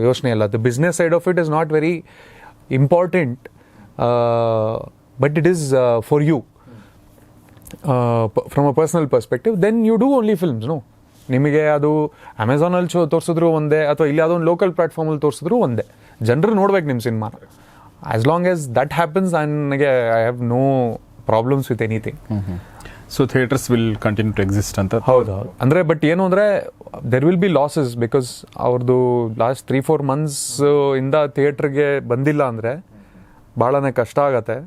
B: ಯೋಚನೆ ಇಲ್ಲ. The business side of it is not very important, but it is for you from a personal perspective, then you do only films. No, ನಿಮಗೆ ಅದು ಅಮೆಝಾನಲ್ಲಿ ತೋರಿಸಿದ್ರು ಒಂದೇ, ಅಥವಾ ಇಲ್ಲಿ ಯಾವುದೋ ಒಂದು ಲೋಕಲ್ ಪ್ಲ್ಯಾಟ್ಫಾರ್ಮಲ್ಲಿ ತೋರಿಸಿದ್ರು ಒಂದೇ, ಜನರು ನೋಡ್ಬೇಕು ನಿಮ್ಮ ಸಿನಿಮಾನ. As long as that happens, ನನಗೆ I have no problems with anything.
C: So theatres will continue to exist ಅಂತ.
B: ಹೌದು, ಅಂದರೆ ಬಟ್ ಏನು ಅಂದರೆ there will be losses, because ಅವ್ರದ್ದು ಲಾಸ್ಟ್ 3-4 months ಇಂದ ಥಿಯೇಟ್ರಿಗೆ ಬಂದಿಲ್ಲ ಅಂದರೆ ಭಾಳನೇ ಕಷ್ಟ ಆಗತ್ತೆ.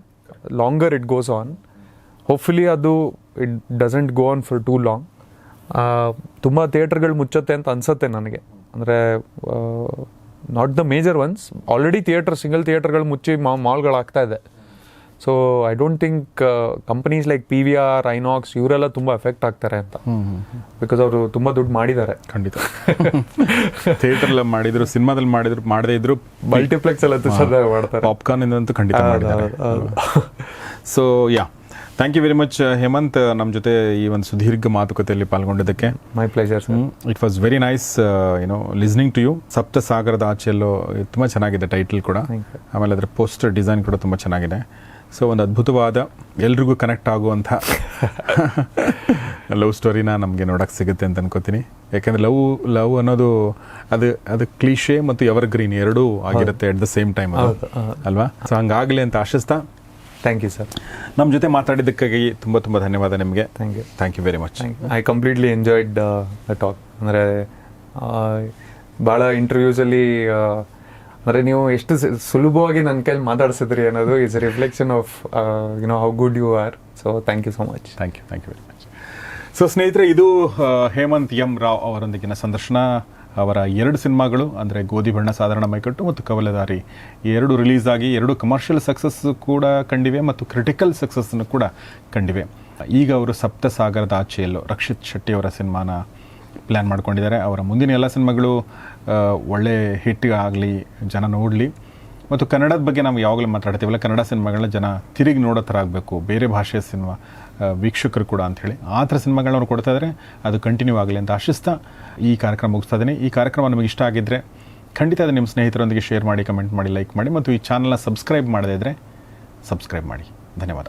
B: Longer it goes on, hopefully ಅದು it doesn't go on for too long. ತುಂಬ ಥಿಯೇಟ್ರ್ಗಳು ಮುಚ್ಚುತ್ತೆ ಅಂತ ಅನಿಸುತ್ತೆ ನನಗೆ. ಅಂದರೆ not the major ones, already single ಥಿಯೇಟರ್ಗಳು ಮುಚ್ಚಿ ಮಾಲ್ಗಳಾಗ್ತಾ ಇದೆ. So I don't think companies like PVR, INOX ಇವರೆಲ್ಲ ತುಂಬ ಎಫೆಕ್ಟ್ ಆಗ್ತಾರೆ ಅಂತ, ಬಿಕಾಸ್ ಅವರು ತುಂಬ ದುಡ್ಡು ಮಾಡಿದ್ದಾರೆ.
C: ಖಂಡಿತ ಥಿಯೇಟರ್ ಮಾಡಿದ್ರು, ಸಿನಿಮಾದಲ್ಲಿ ಮಾಡಿದ್ರು, ಮಾಡದೇ ಇದ್ರು
B: ಮಲ್ಟಿಪ್ಲೆಕ್ಸ್ ಎಲ್ಲ ಮಾಡ್ತಾರೆ.
C: ಪಾಪ್ಕಾರ್ನ್ ಇಂದಂತೂ ಖಂಡಿತ ಮಾಡಿದ್ದಾರೆ. So thank you very much Hemanth, ನಮ್ಮ ಜೊತೆ ಈ ಒಂದು ಸುದೀರ್ಘ ಮಾತುಕತೆಯಲ್ಲಿ ಪಾಲ್ಗೊಂಡಿದ್ದಕ್ಕೆ.
B: My pleasure sir.
C: It was very nice listening to you. Sapta Sagarada ಆಚೆಯಲ್ಲೋ ತುಂಬ ಚೆನ್ನಾಗಿದೆ ಟೈಟಲ್ ಕೂಡ, ಆಮೇಲೆ ಅದರ ಪೋಸ್ಟರ್ ಡಿಸೈನ್ ಕೂಡ ತುಂಬ ಚೆನ್ನಾಗಿದೆ. ಸೊ ಒಂದು ಅದ್ಭುತವಾದ ಎಲ್ರಿಗೂ ಕನೆಕ್ಟ್ ಆಗುವಂಥ ಲವ್ ಸ್ಟೋರಿನ ನಮಗೆ ನೋಡೋಕ್ಕೆ ಸಿಗುತ್ತೆ ಅಂತ ಅನ್ಕೋತೀನಿ. ಯಾಕೆಂದರೆ ಲವ್ ಅನ್ನೋದು ಅದು ಕ್ಲೀಶೆ ಮತ್ತು ಎವರ್ ಗ್ರೀನ್ ಎರಡೂ ಆಗಿರುತ್ತೆ ಎಟ್ ದ ಸೇಮ್ ಟೈಮ್, ಅಲ್ವಾ? ಸೊ ಹಂಗಾಗಲಿ ಅಂತ ಆಶಿಸ್ತಾ,
B: ಥ್ಯಾಂಕ್ ಯು ಸರ್.
C: ನಮ್ಮ ಜೊತೆ ಮಾತಾಡಿದ್ದಕ್ಕಾಗಿ ತುಂಬ ತುಂಬ ಧನ್ಯವಾದ ನಿಮಗೆ. Thank you very much.
B: I completely enjoyed the talk. ಅಂದರೆ ಭಾಳ ಇಂಟರ್ವ್ಯೂಸಲ್ಲಿ ಅಂದರೆ ನೀವು ಎಷ್ಟು ಸುಲಭವಾಗಿ ನನ್ನ ಕೈಲಿ ಮಾತಾಡ್ಸಿದ್ರಿ ಅನ್ನೋದು is reflection of how good you are. So thank you so much.
C: Thank you very much. So ಸ್ನೇಹಿತರೆ, ಇದು ಹೇಮಂತ್ ಎಂ ರಾವ್ ಅವರೊಂದಿಗಿನ ಸಂದರ್ಶನ. ಅವರ 2 ಸಿನಿಮಾಗಳು ಅಂದರೆ ಗೋಧಿ ಬಣ್ಣ, ಸಾಧಾರಣ ಮೈಕಟ್ಟು ಮತ್ತು ಕವಲದಾರಿ, ಈ 2 ರಿಲೀಸ್ ಆಗಿ 2 ಕಮರ್ಷಿಯಲ್ ಸಕ್ಸಸ್ ಕೂಡ ಕಂಡಿವೆ ಮತ್ತು ಕ್ರಿಟಿಕಲ್ ಸಕ್ಸಸ್ಸನ್ನು ಕೂಡ ಕಂಡಿವೆ. ಈಗ ಅವರು ಸಪ್ತ ಸಾಗರದ ಆಚೆಯಲ್ಲೋ ರಕ್ಷಿತ್ ಶೆಟ್ಟಿ ಅವರ ಸಿನಿಮಾನ ಪ್ಲ್ಯಾನ್ ಮಾಡ್ಕೊಂಡಿದ್ದಾರೆ. ಅವರ ಮುಂದಿನ ಎಲ್ಲ ಸಿನಿಮಾಗಳು ಒಳ್ಳೆ ಹಿಟ್ ಆಗಲಿ, ಜನ ನೋಡಲಿ. ಮತ್ತು ಕನ್ನಡದ ಬಗ್ಗೆ ನಾವು ಯಾವಾಗಲೂ ಮಾತಾಡ್ತೀವಲ್ಲ, ಕನ್ನಡ ಸಿನಿಮಾಗಳನ್ನ ಜನ ತಿರುಗಿ ನೋಡೋ ಥರ ಆಗಬೇಕು, ಬೇರೆ ಭಾಷೆಯ ಸಿನಿಮಾ ವೀಕ್ಷಕರು ಕೂಡ ಅಂಥೇಳಿ ಆ ಥರ ಸಿನಿಮಾಗಳನ್ನ ಅವ್ರು ಕೊಡ್ತಾ ಇದ್ದಾರೆ. ಅದು ಕಂಟಿನ್ಯೂ ಆಗಲಿ ಅಂತ ಆಶಿಸ್ತಾ ಈ ಕಾರ್ಯಕ್ರಮ ಮುಗಿಸ್ತಾ ಇದ್ದೀನಿ. ಈ ಕಾರ್ಯಕ್ರಮ ನಿಮಗೆ ಇಷ್ಟ ಆಗಿದ್ದರೆ ಖಂಡಿತ ಅದು ನಿಮ್ಮ ಸ್ನೇಹಿತರೊಂದಿಗೆ ಶೇರ್ ಮಾಡಿ, ಕಮೆಂಟ್ ಮಾಡಿ, ಲೈಕ್ ಮಾಡಿ, ಮತ್ತು ಈ ಚಾನಲ್ನ ಸಬ್ಸ್ಕ್ರೈಬ್ ಮಾಡದೇ ಇದ್ದರೆ ಸಬ್ಸ್ಕ್ರೈಬ್ ಮಾಡಿ. ಧನ್ಯವಾದ.